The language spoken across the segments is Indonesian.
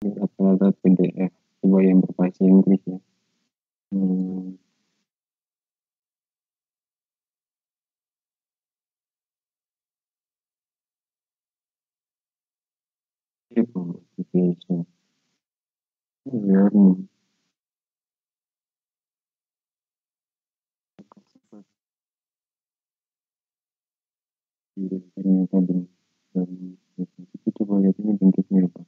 rata-rata PDF coba yang berbahasa Inggris ya. Hmm. Application learning ternyata benar. Itu coba lihat ini bentuknya apa.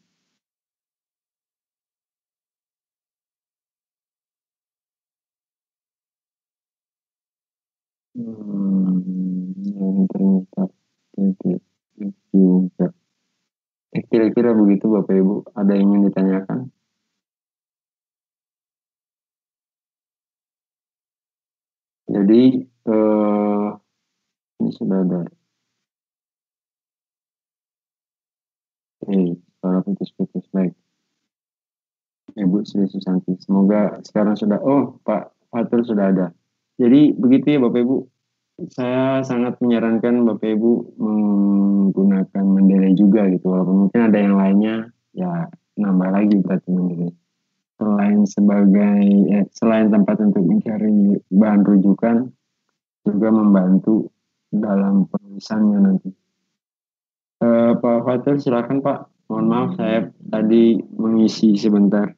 Yang ternyata PDF juga. Kira-kira begitu Bapak Ibu, ada yang ingin ditanyakan? Jadi ini sudah ada. Suara putus-putus baik. Ibu Sri Susanti. Semoga sekarang sudah. Oh, Pak Fatul sudah ada. Jadi begitu ya Bapak Ibu. Saya sangat menyarankan Bapak Ibu menggunakan Mendeley juga gitu. Walaupun mungkin ada yang lainnya, ya nambah lagi berarti Mendeley. Selain tempat untuk mencari bahan rujukan, juga membantu dalam penulisannya nanti. Pak Fatul silakan Pak. Mohon maaf saya tadi mengisi sebentar.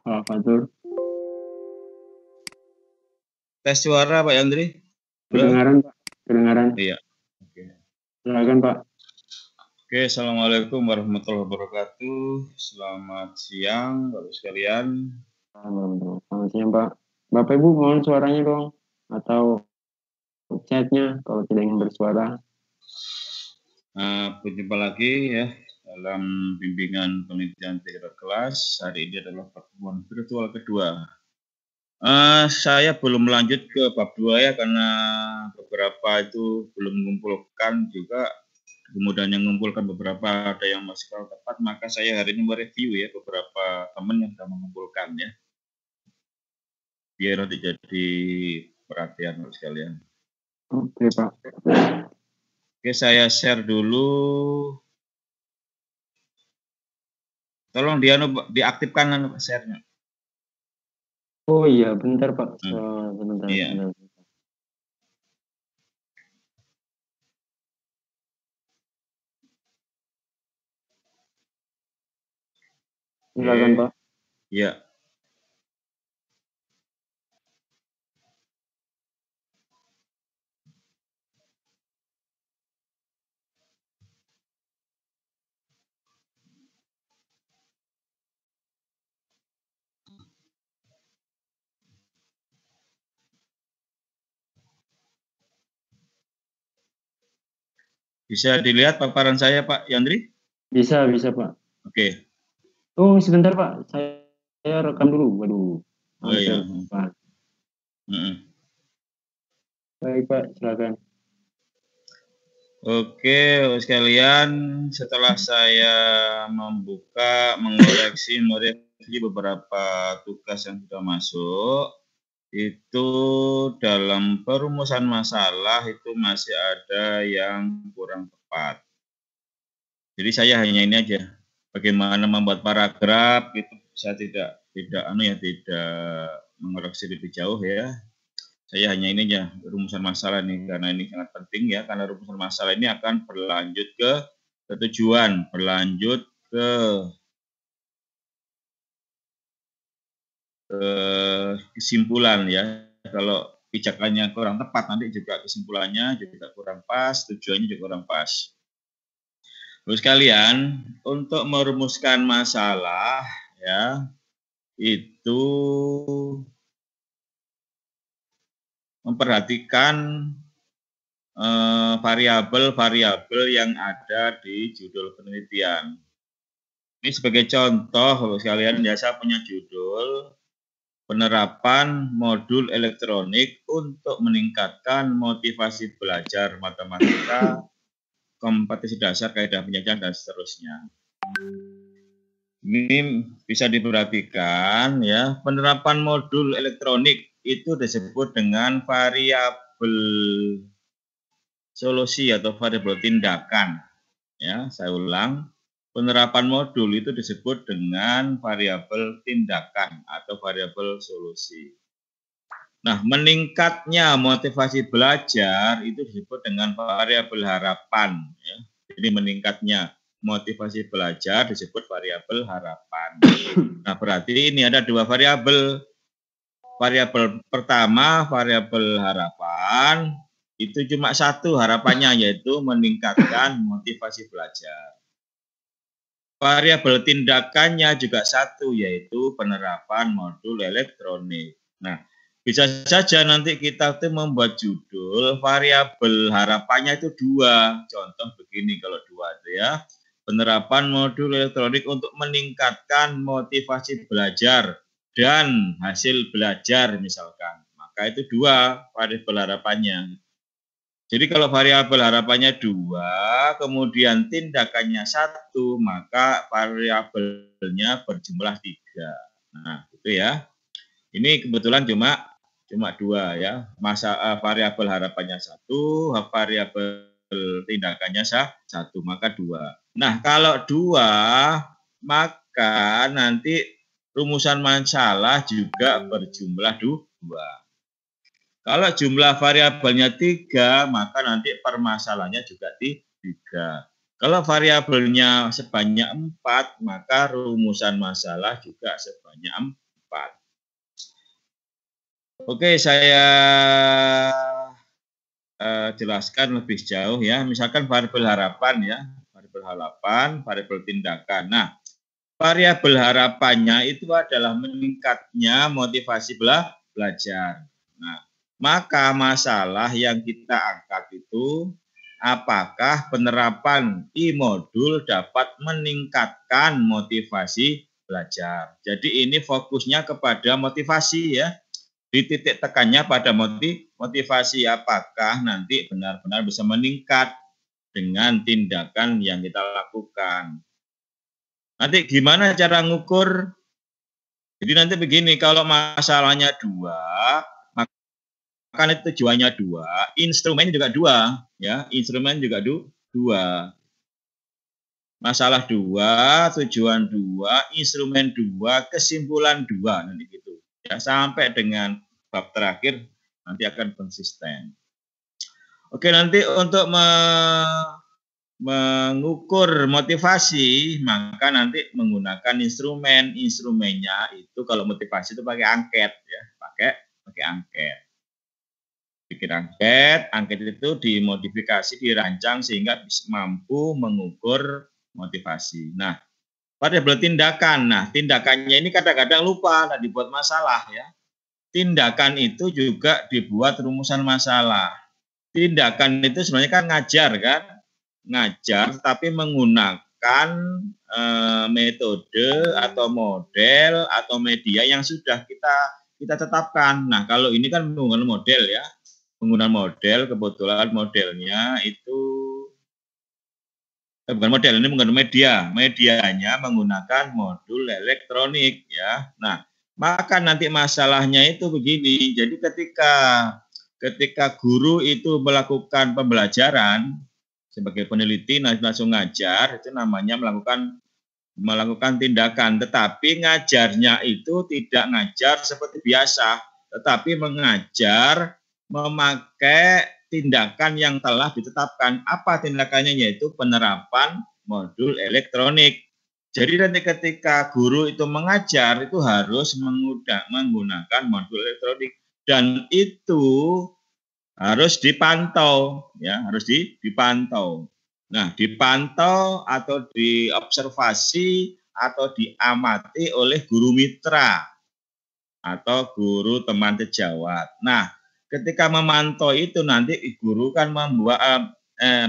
Pak Fatul. Tes suara Pak Yandri. Kedengaran Pak. Kedengaran. Iya. Oke. Silakan Pak. Oke, assalamualaikum warahmatullahi wabarakatuh. Selamat siang Bapak sekalian. Selamat siang Pak. Bapak Ibu mohon suaranya dong atau chatnya kalau tidak ingin bersuara. Berjumpa lagi ya dalam bimbingan penelitian tingkat kelas. Hari ini adalah pertemuan virtual kedua. Saya belum lanjut ke bab 2 ya karena beberapa itu belum mengumpulkan juga. Kemudian yang mengumpulkan beberapa ada yang masih kurang tepat, maka saya hari ini mereview ya beberapa teman yang sudah mengumpulkan ya. Biar nanti jadi perhatian sekalian. Oke Pak. Oke, saya share dulu. Tolong diaktifkan share-nya. Oh iya, bentar Pak. Sebentar. Iya. Silakan Pak. Iya. Bisa dilihat paparan saya Pak Yandri? Bisa Pak. Oke. Oh sebentar Pak, saya rekam dulu. Waduh. Oh iya. Pak. Baik Pak, silakan. Oke, sekalian, setelah saya mengoreksi beberapa tugas yang sudah masuk, itu dalam perumusan masalah itu masih ada yang kurang tepat. Jadi saya hanya ini aja, bagaimana membuat paragraf itu saya tidak mengoreksi lebih jauh ya. Saya hanya ini aja rumusan masalah nih karena ini sangat penting ya, karena rumusan masalah ini akan berlanjut ke tujuan, berlanjut ke kesimpulan ya. Kalau pijakannya kurang tepat nanti juga kesimpulannya juga kurang pas, tujuannya juga kurang pas. Terus kalian untuk merumuskan masalah ya itu memperhatikan variabel-variabel yang ada di judul penelitian. Ini sebagai contoh, Bapak sekalian, ya saya punya judul penerapan modul elektronik untuk meningkatkan motivasi belajar matematika, kompetensi dasar, kaidah penyajian, dan seterusnya. Ini bisa diperhatikan ya, penerapan modul elektronik itu disebut dengan variabel solusi atau variabel tindakan. Ya, saya ulang, penerapan modul itu disebut dengan variabel tindakan atau variabel solusi. Nah, meningkatnya motivasi belajar itu disebut dengan variabel harapan. Ya. Jadi meningkatnya motivasi belajar disebut variabel harapan. Nah, berarti ini ada dua variabel. Variabel pertama, variabel harapan, itu cuma satu harapannya, yaitu meningkatkan motivasi belajar. Variabel tindakannya juga satu, yaitu penerapan modul elektronik. Nah, bisa saja nanti kita tuh membuat judul variabel harapannya itu dua. Contoh begini kalau dua itu ya. Penerapan modul elektronik untuk meningkatkan motivasi belajar dan hasil belajar misalkan. Maka itu dua variabel harapannya. Jadi kalau variabel harapannya dua, kemudian tindakannya satu, maka variabelnya berjumlah tiga. Nah, itu ya. Ini kebetulan cuma dua ya. Variabel harapannya satu, variabel tindakannya satu, maka dua. Nah, kalau dua, maka nanti rumusan masalah juga berjumlah dua. Kalau jumlah variabelnya 3, maka nanti permasalahannya juga 3. Kalau variabelnya sebanyak 4, maka rumusan masalah juga sebanyak 4. Oke, saya jelaskan lebih jauh ya. Misalkan variabel harapan ya, variabel tindakan. Nah, variabel harapannya itu adalah meningkatnya motivasi belajar. Nah, maka masalah yang kita angkat itu apakah penerapan e-modul dapat meningkatkan motivasi belajar. Jadi ini fokusnya kepada motivasi ya. Di titik tekannya pada motivasi apakah nanti benar-benar bisa meningkat dengan tindakan yang kita lakukan. Nanti gimana cara ngukur? Jadi nanti begini, kalau masalahnya dua, maka itu tujuannya dua, instrumen juga dua, ya, instrumen juga dua. Masalah dua, tujuan dua, instrumen dua, kesimpulan dua, nanti gitu. Ya, sampai dengan bab terakhir nanti akan konsisten. Oke, nanti untuk mengukur motivasi, maka nanti menggunakan instrumennya itu kalau motivasi itu pakai angket ya, pakai angket. Bikin angket itu dimodifikasi, dirancang sehingga bisa mampu mengukur motivasi. Nah, variabel tindakan. Nah, tindakannya ini kadang-kadang lupa, nah dibuat masalah ya. Tindakan itu juga dibuat rumusan masalah. Tindakan itu sebenarnya kan ngajar kan, ngajar tapi menggunakan metode atau model atau media yang sudah kita tetapkan. Nah, kalau ini kan menggunakan model ya. Penggunaan model, kebetulan modelnya itu bukan model, ini menggunakan media. Medianya menggunakan modul elektronik ya. Nah, maka nanti masalahnya itu begini. Jadi ketika guru itu melakukan pembelajaran sebagai peneliti langsung ngajar, itu namanya melakukan tindakan, tetapi ngajarnya itu tidak ngajar seperti biasa, tetapi mengajar memakai tindakan yang telah ditetapkan. Apa tindakannya? Yaitu penerapan modul elektronik. Jadi nanti ketika guru itu mengajar itu harus menggunakan modul elektronik dan itu harus dipantau ya, harus dipantau. Nah, dipantau atau diobservasi atau diamati oleh guru mitra atau guru teman sejawat. Nah, ketika memantau itu nanti guru kan membuat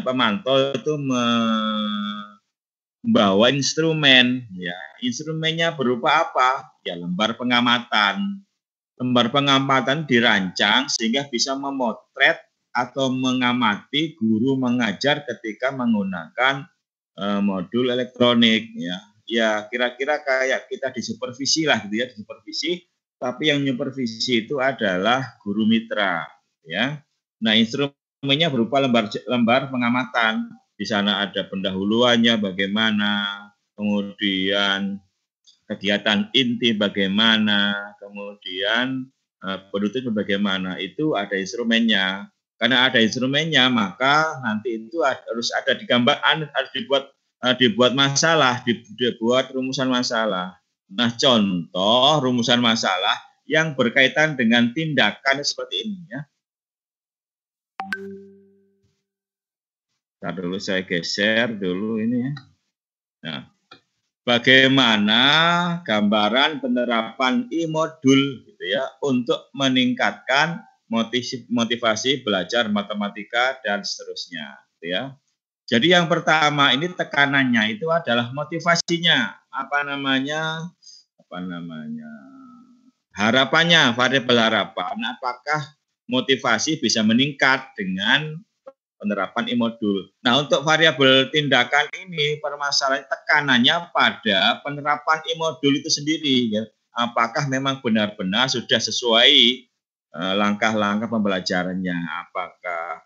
pemantau itu membawa instrumen ya. Instrumennya berupa apa? Ya lembar pengamatan. Lembar pengamatan dirancang sehingga bisa memotret atau mengamati guru mengajar ketika menggunakan modul elektronik ya. Ya kira-kira kayak kita disupervisi lah gitu ya, disupervisi, tapi yang supervisi itu adalah guru mitra ya. Nah, instrumennya berupa lembar pengamatan. Di sana ada pendahuluannya bagaimana, kemudian kegiatan inti bagaimana, kemudian penutup bagaimana, itu ada instrumennya. Karena ada instrumennya, maka nanti itu harus ada digambarkan, harus dibuat masalah, dibuat rumusan masalah. Nah, contoh rumusan masalah yang berkaitan dengan tindakan seperti ini ya. Ntar dulu saya geser dulu ini ya. Nah, bagaimana gambaran penerapan e-modul gitu ya untuk meningkatkan motivasi belajar matematika dan seterusnya gitu ya. Jadi yang pertama ini tekanannya itu adalah motivasinya, apa namanya harapannya, variabel harapan, apakah motivasi bisa meningkat dengan penerapan e-modul. Nah, untuk variabel tindakan ini permasalahan tekanannya pada penerapan e-modul itu sendiri ya. Apakah memang benar-benar sudah sesuai langkah-langkah pembelajarannya, apakah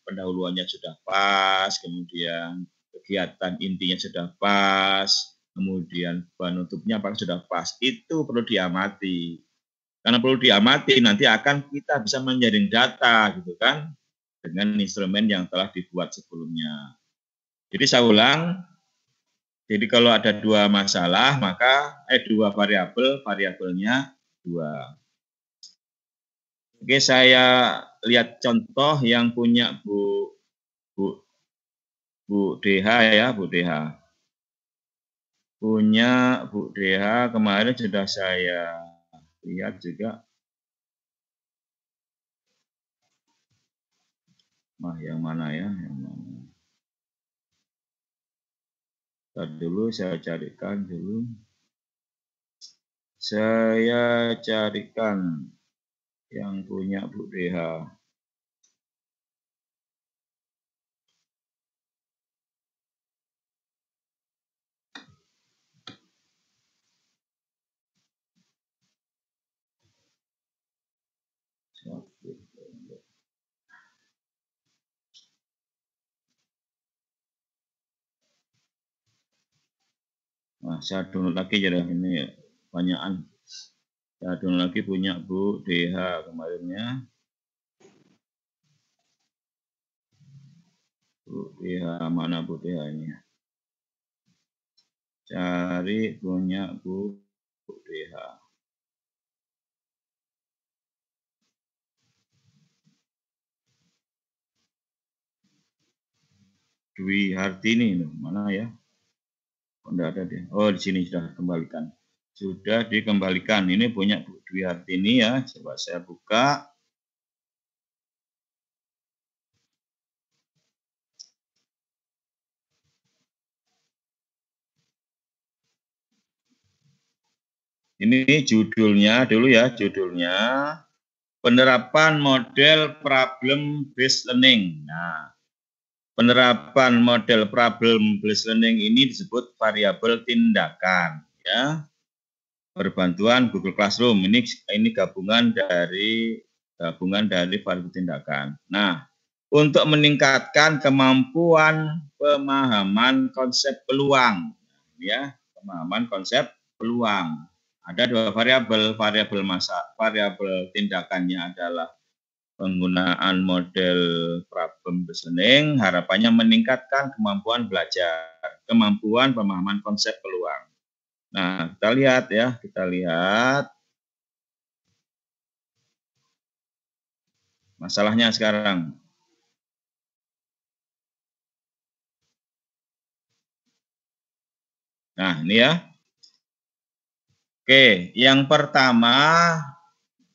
pendahuluannya sudah pas, kemudian kegiatan intinya sudah pas, kemudian penutupnya apakah sudah pas. Itu perlu diamati. Karena perlu diamati, nanti akan kita bisa menjaring data gitu kan, dengan instrumen yang telah dibuat sebelumnya. Jadi saya ulang, jadi kalau ada dua masalah, maka dua variabelnya dua. Oke, saya lihat contoh yang punya Bu DH ya, Bu DH. Punya Bu DH kemarin sudah saya lihat juga. Nah, yang mana ya? Yang mana? Tadi dulu saya carikan dulu. Saya carikan yang punya Bu DH. Nah, saya download lagi jadi ini banyakan. Saya download lagi punya Bu DH kemarinnya. Bu DH mana Bu DH ini? Cari punya Bu DH. Dwi Hartini mana ya? Oh, enggak ada dia. Oh, di sini sudah kembalikan. Sudah dikembalikan. Ini punya Bu Dwi Hartini ya. Coba saya buka. Ini judulnya dulu ya, judulnya penerapan model problem based learning. Nah, penerapan model problem based learning ini disebut variabel tindakan ya. Berbantuan Google Classroom. Ini gabungan dari variabel tindakan. Nah, untuk meningkatkan kemampuan pemahaman konsep peluang ya, pemahaman konsep peluang. Ada dua variabel tindakannya adalah penggunaan model problem listening, harapannya meningkatkan kemampuan belajar, kemampuan pemahaman konsep peluang. Nah, kita lihat ya, masalahnya sekarang. Nah, ini ya. Oke, yang pertama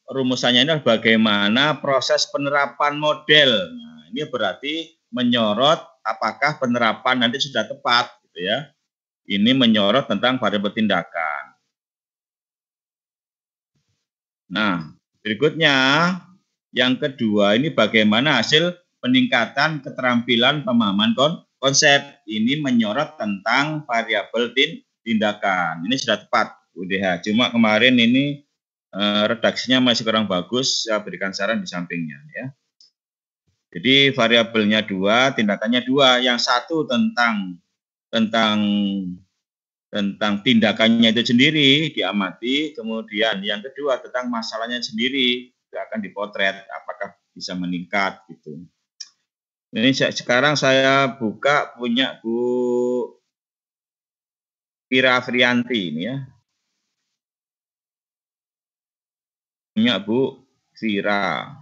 rumusannya ini adalah bagaimana proses penerapan model. Nah, ini berarti menyorot apakah penerapan nanti sudah tepat, gitu ya. Ini menyorot tentang variabel tindakan. Nah, berikutnya yang kedua ini bagaimana hasil peningkatan keterampilan pemahaman konsep. Ini menyorot tentang variabel tindakan. Ini sudah tepat UDH. Cuma kemarin ini redaksinya masih kurang bagus, saya berikan saran di sampingnya ya. Jadi variabelnya dua, tindakannya dua. Yang satu tentang tentang tindakannya itu sendiri diamati, kemudian yang kedua tentang masalahnya sendiri akan dipotret apakah bisa meningkat gitu. Ini sekarang saya buka punya Bu Vira Frianti ini ya. Punya Bu Vira.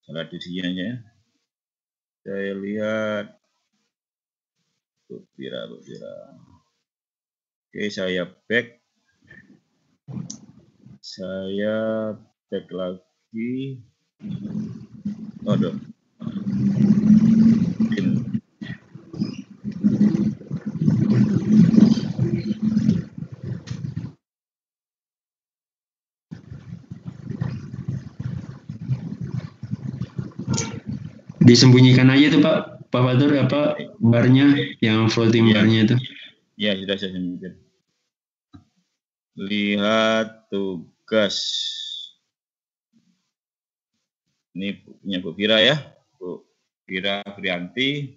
Salah dirinya ya. Saya lihat Bu Vira. Oke, saya back. Saya back lagi. Aduh. Disembunyikan aja tuh Pak Fatur apa barnya yang floating barnya itu. Ya, sudah saya sembunyikan. Lihat tugas. Ini punya Bu Vira ya, Bu Vira Frianti.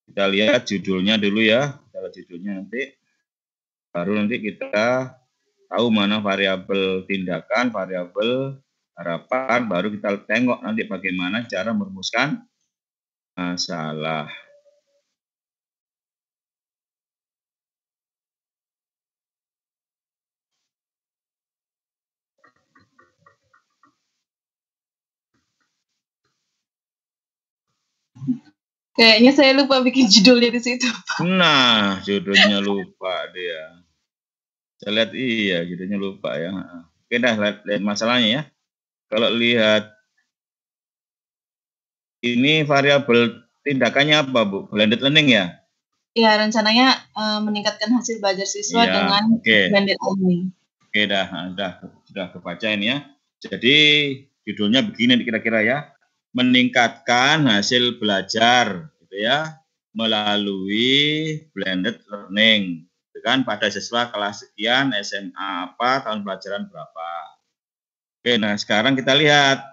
Kita lihat judulnya dulu ya. Kalau judulnya nanti, baru nanti kita tahu mana variabel tindakan, variabel harapan, baru kita tengok nanti bagaimana cara merumuskan masalah. Kayaknya saya lupa bikin judulnya di situ. Nah, judulnya lupa dia. Saya lihat iya, judulnya lupa ya. Oke dah, lihat masalahnya ya. Kalau lihat ini variabel tindakannya apa, Bu? Blended learning ya? Ya, rencananya meningkatkan hasil belajar siswa dengan blended learning. Oke, sudah kebaca ini ya. Jadi judulnya begini kira-kira ya. Meningkatkan hasil belajar gitu ya melalui blended learning. Gitu kan pada siswa kelas sekian, SMA apa, tahun pelajaran berapa. Oke, nah sekarang kita lihat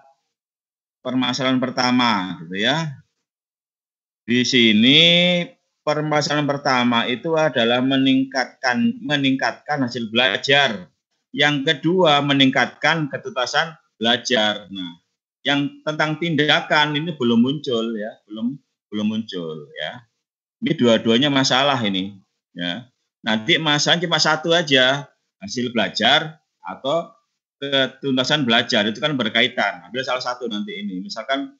permasalahan pertama gitu ya. Di sini permasalahan pertama itu adalah meningkatkan hasil belajar. Yang kedua meningkatkan ketuntasan belajar. Nah, yang tentang tindakan ini belum muncul ya, belum muncul ya. Ini dua-duanya masalah ini ya. Nanti masalahnya cuma satu aja, hasil belajar atau ketuntasan belajar itu kan berkaitan. Ambil salah satu nanti ini. Misalkan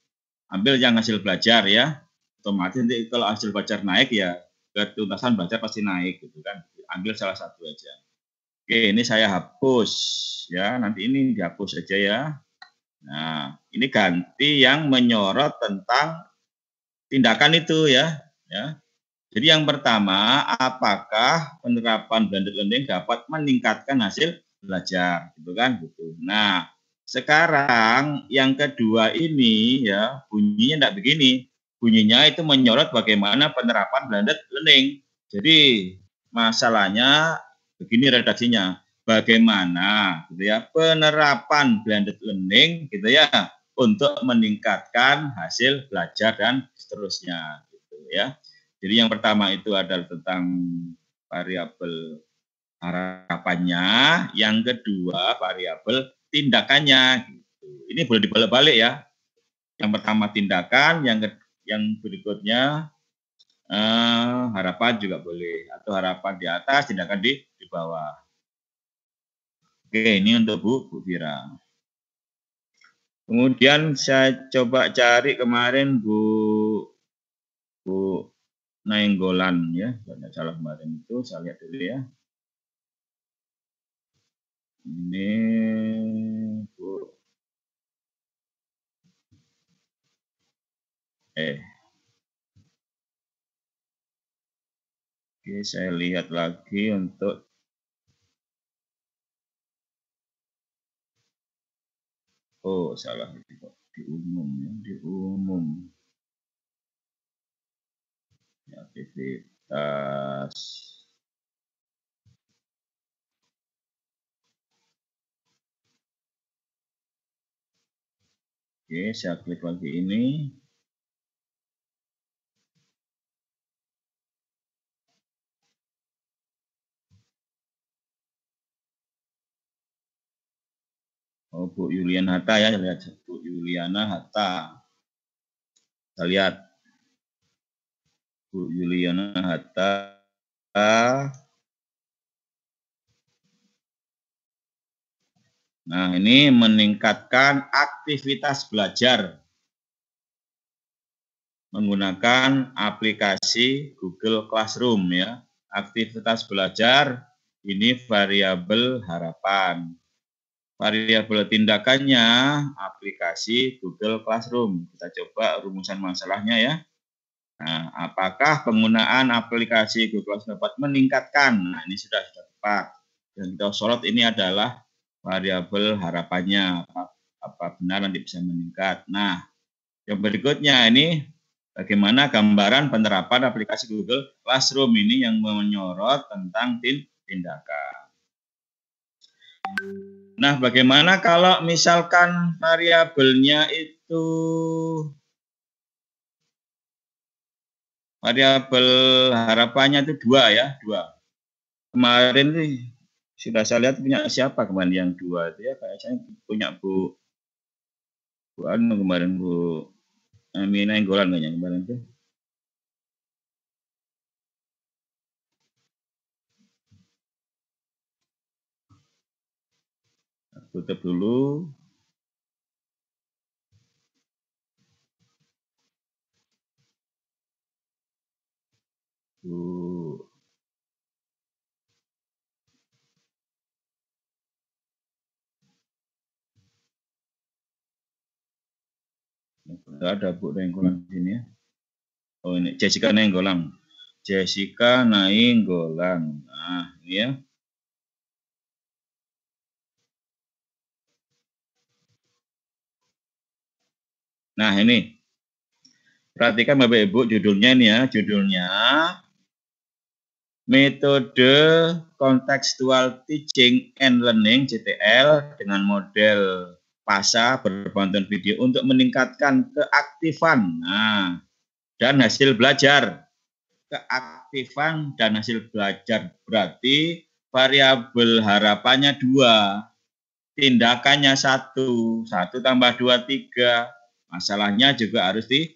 ambil yang hasil belajar ya. Otomatis nanti kalau hasil belajar naik ya ketuntasan belajar pasti naik gitu kan. Ambil salah satu aja. Oke, ini saya hapus ya. Nanti ini dihapus aja ya. Nah, ini ganti yang menyorot tentang tindakan itu ya. Jadi yang pertama, apakah penerapan blended learning dapat meningkatkan hasil belajar, gitu kan? Gitu. Nah, sekarang yang kedua ini ya bunyinya tidak begini. Bunyinya itu menyorot bagaimana penerapan blended learning. Jadi masalahnya begini redaksinya. Bagaimana gitu ya penerapan blended learning gitu ya untuk meningkatkan hasil belajar dan seterusnya gitu ya. Jadi yang pertama itu adalah tentang variabel harapannya, yang kedua variabel tindakannya. Gitu. Ini boleh dibalik-balik ya. Yang pertama tindakan, yang berikutnya harapan juga boleh, atau harapan di atas, tindakan di bawah. Oke, ini untuk Bu Vira. Kemudian saya coba cari kemarin Bu Nainggolan ya, tidak salah kemarin itu, saya lihat dulu ya. Ini Bu. Oke, saya lihat lagi untuk salah di umum ya, di umum. Aktivitas. Oke, saya klik lagi ini. Oh, Bu Yuliana Hatta ya, lihat Bu Yuliana Hatta. Kita lihat Bu Yuliana Hatta. Nah, ini meningkatkan aktivitas belajar menggunakan aplikasi Google Classroom ya. Aktivitas belajar ini variabel harapan. Variabel tindakannya aplikasi Google Classroom. Kita coba rumusan masalahnya ya. Nah, apakah penggunaan aplikasi Google Classroom dapat meningkatkan? Nah, ini sudah tepat. Dan kita sorot ini adalah variabel harapannya. Apa benar nanti bisa meningkat. Nah, yang berikutnya ini bagaimana gambaran penerapan aplikasi Google Classroom ini yang menyorot tentang tindakan. Nah, bagaimana kalau misalkan variabelnya itu variabel harapannya itu 2 ya, 2. Kemarin nih sudah saya lihat punya siapa kemarin yang 2 itu ya, kayaknya punya Bu Anu kemarin, Bu Amina Enggolan kayaknya kemarin itu. Tutup dulu. Bu. Enggak ada Bu Nainggolan di sini ya. Oh ini Jessica Nainggolan. Jessica Nainggolan. Nah, ini ya. Nah, ini. Perhatikan Bapak Ibu judulnya ini ya, judulnya Metode Contextual Teaching and Learning CTL dengan model PASA berbantuan video untuk meningkatkan keaktifan dan hasil belajar. Keaktifan dan hasil belajar berarti variabel harapannya 2, tindakannya 1 tambah 2, 3. Masalahnya juga harus 3.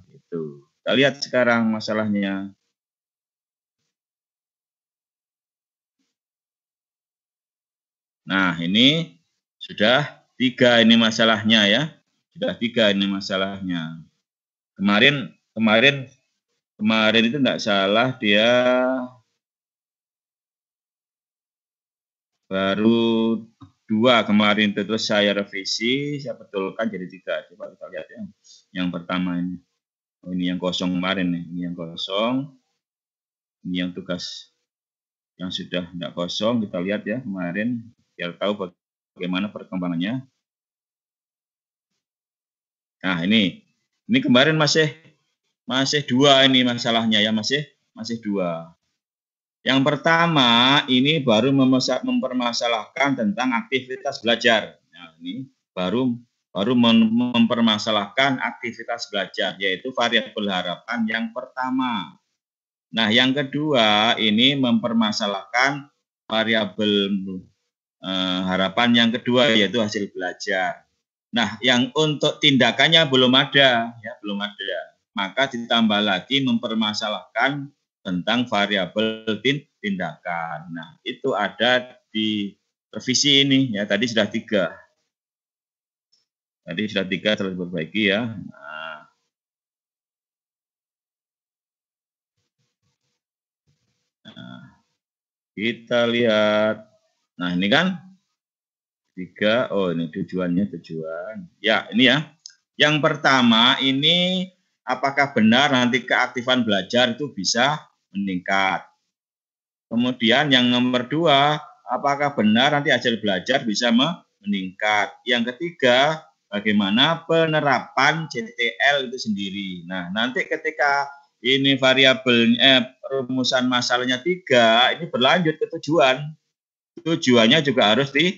Itu. Kita lihat sekarang masalahnya. Nah, ini sudah 3 ini masalahnya ya. Sudah 3 ini masalahnya. Kemarin itu enggak salah dia baru 2 kemarin itu, terus saya revisi, saya betulkan jadi 3. Coba kita lihat ya. Yang pertama ini. Oh, ini yang kosong kemarin nih, ini yang kosong. Ini yang tugas yang sudah enggak kosong, kita lihat ya kemarin biar tahu bagaimana perkembangannya. Nah, ini kemarin masih 2 ini masalahnya ya, masih 2. Yang pertama ini baru mempermasalahkan tentang aktivitas belajar. Nah, ini baru mempermasalahkan aktivitas belajar, yaitu variabel harapan yang pertama. Nah, yang kedua ini mempermasalahkan variabel harapan yang kedua, yaitu hasil belajar. Nah, yang untuk tindakannya belum ada, ya belum ada. Maka ditambah lagi mempermasalahkan tentang variabel tindakan. Nah, itu ada di revisi ini, ya tadi sudah 3. Tadi sudah 3 terus diperbaiki ya. Nah, kita lihat. Nah, ini kan 3. Oh, ini tujuan. Ya, ini ya. Yang pertama ini apakah benar nanti keaktifan belajar itu bisa meningkat. Kemudian yang nomor 2, apakah benar nanti hasil belajar bisa meningkat. Yang ketiga, bagaimana penerapan CTL itu sendiri. Nah, nanti ketika ini variabelnya rumusan masalahnya 3, ini berlanjut ke tujuan. Tujuannya juga harus 3.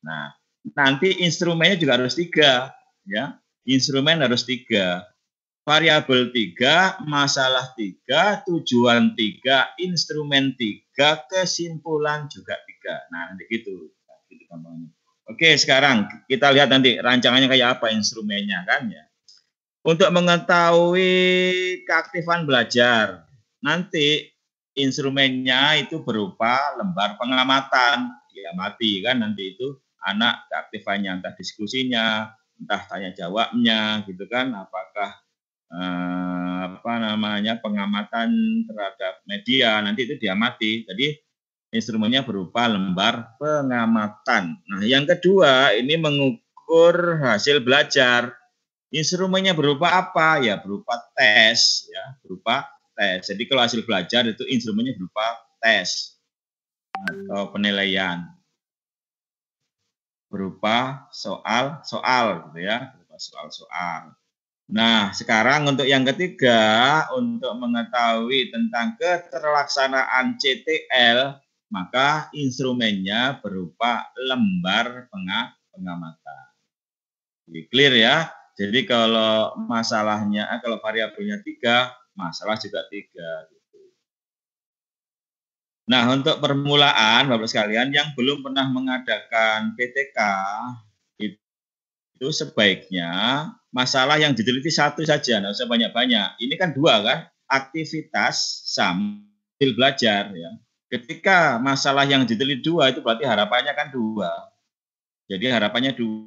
Nah, nanti instrumennya juga harus 3, ya. Instrumen harus 3. Variabel 3, masalah 3, tujuan 3, instrumen 3, kesimpulan juga 3. Nah, nanti gitu. Gitu gampangnya. Oke, sekarang kita lihat nanti rancangannya kayak apa instrumennya kan ya. Untuk mengetahui keaktifan belajar, nanti instrumennya itu berupa lembar pengamatan, diamati kan nanti itu anak keaktifannya, entah diskusinya, entah tanya jawabnya gitu kan, apakah pengamatan terhadap media nanti itu diamati. Jadi instrumennya berupa lembar pengamatan. Nah, yang kedua ini mengukur hasil belajar. Instrumennya berupa apa? Ya berupa tes, ya berupa tes. Jadi kalau hasil belajar itu instrumennya berupa tes atau penilaian, berupa soal-soal, gitu ya, berupa soal-soal. Nah, sekarang untuk yang ketiga, untuk mengetahui tentang keterlaksanaan CTL, maka instrumennya berupa lembar pengamatan. Clear ya? Jadi kalau masalahnya, kalau variabelnya 3, masalah juga 3. Nah, untuk permulaan, Bapak sekalian, yang belum pernah mengadakan PTK, itu sebaiknya masalah yang diteliti 1 saja, nggak usah banyak-banyak. Ini kan 2 kan, aktivitas sambil belajar ya. Ketika masalah yang diteliti 2 itu berarti harapannya kan 2. Jadi harapannya 2.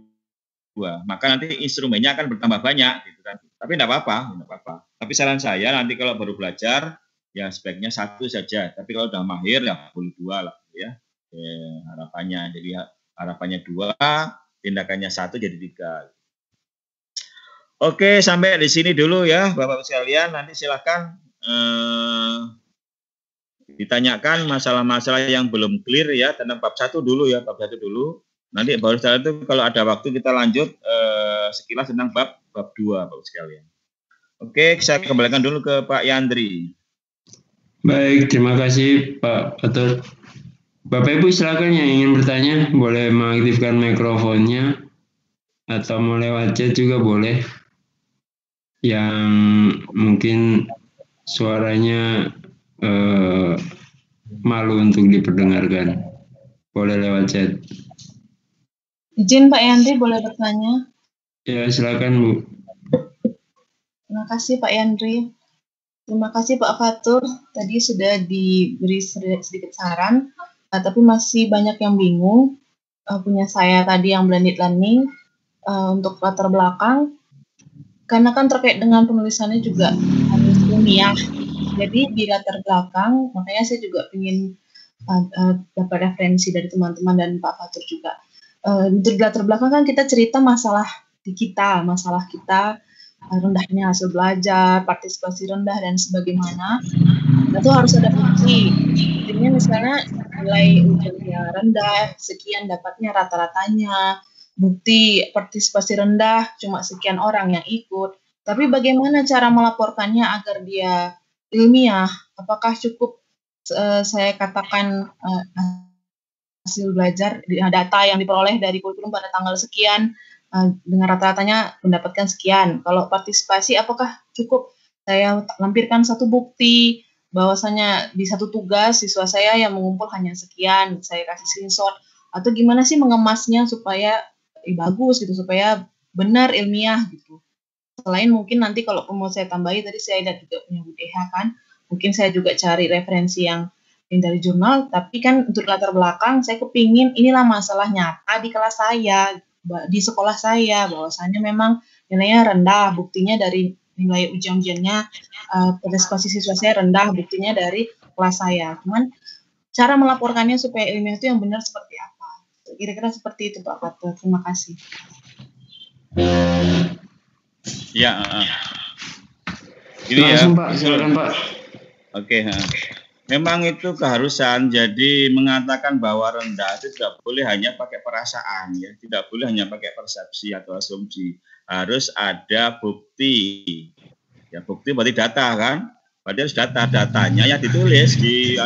Maka nanti instrumennya akan bertambah banyak gitu kan. Tapi enggak apa-apa. Tapi saran saya nanti kalau baru belajar ya sebaiknya 1 saja. Tapi kalau udah mahir ya boleh 2 lah ya. Harapannya. Jadi harapannya 2, tindakannya 1 jadi 3. Oke, sampai di sini dulu ya Bapak sekalian. Nanti silakan ditanyakan masalah-masalah yang belum clear ya tentang bab 1 dulu ya, bab 1 dulu. Nanti baru setelah itu kalau ada waktu kita lanjut sekilas tentang bab 2 Bapak sekalian. Oke, saya kembalikan dulu ke Pak Yandri. Baik, terima kasih Pak Fatur. Bapak Ibu silakan yang ingin bertanya boleh mengaktifkan mikrofonnya atau mau lewat chat juga boleh. Yang mungkin suaranya malu untuk diperdengarkan, boleh lewat chat. Izin Pak Yandri boleh bertanya? Ya silakan Bu. Terima kasih Pak Yandri. Terima kasih Pak Fatur. Tadi sudah diberi sedikit saran, tapi masih banyak yang bingung. Punya saya tadi yang blended learning untuk latar belakang, karena kan terkait dengan penulisannya juga harus ilmiah. Jadi di latar belakang, makanya saya juga ingin dapat referensi dari teman-teman dan Pak Fatur juga. Di latar belakang kan kita cerita masalah kita, rendahnya hasil belajar, partisipasi rendah dan sebagaimana. Itu harus ada bukti. Buktinya misalnya nilai ujiannya rendah, sekian dapatnya rata-ratanya. Bukti partisipasi rendah, cuma sekian orang yang ikut. Tapi bagaimana cara melaporkannya agar dia ilmiah? Apakah cukup saya katakan hasil belajar, data yang diperoleh dari kurikulum pada tanggal sekian, dengan rata-ratanya mendapatkan sekian. Kalau partisipasi, apakah cukup saya lampirkan satu bukti bahwasanya di satu tugas siswa saya yang mengumpul hanya sekian, saya kasih screenshot, atau gimana sih mengemasnya supaya bagus gitu, supaya benar ilmiah gitu. Selain mungkin nanti kalau mau saya tambahi, tadi saya lihat juga punya UDH kan, mungkin saya juga cari referensi yang dari jurnal, tapi kan untuk latar belakang saya kepingin inilah masalah nyata di kelas saya, di sekolah saya, bahwasanya memang nilainya rendah, buktinya dari nilai ujian-ujiannya, partisipasi siswa saya rendah, buktinya dari kelas saya. Cuman cara melaporkannya supaya ilmiah itu yang benar seperti apa? Kira-kira seperti itu Pak Fatur. Terima kasih. Ya, ini langsung ya, Pak, silakan Pak. Oke, memang itu keharusan. Jadi mengatakan bahwa rendah itu tidak boleh hanya pakai perasaan, ya, tidak boleh hanya pakai persepsi atau asumsi. Harus ada bukti. Ya bukti berarti data kan. Berarti harus datanya yang ditulis di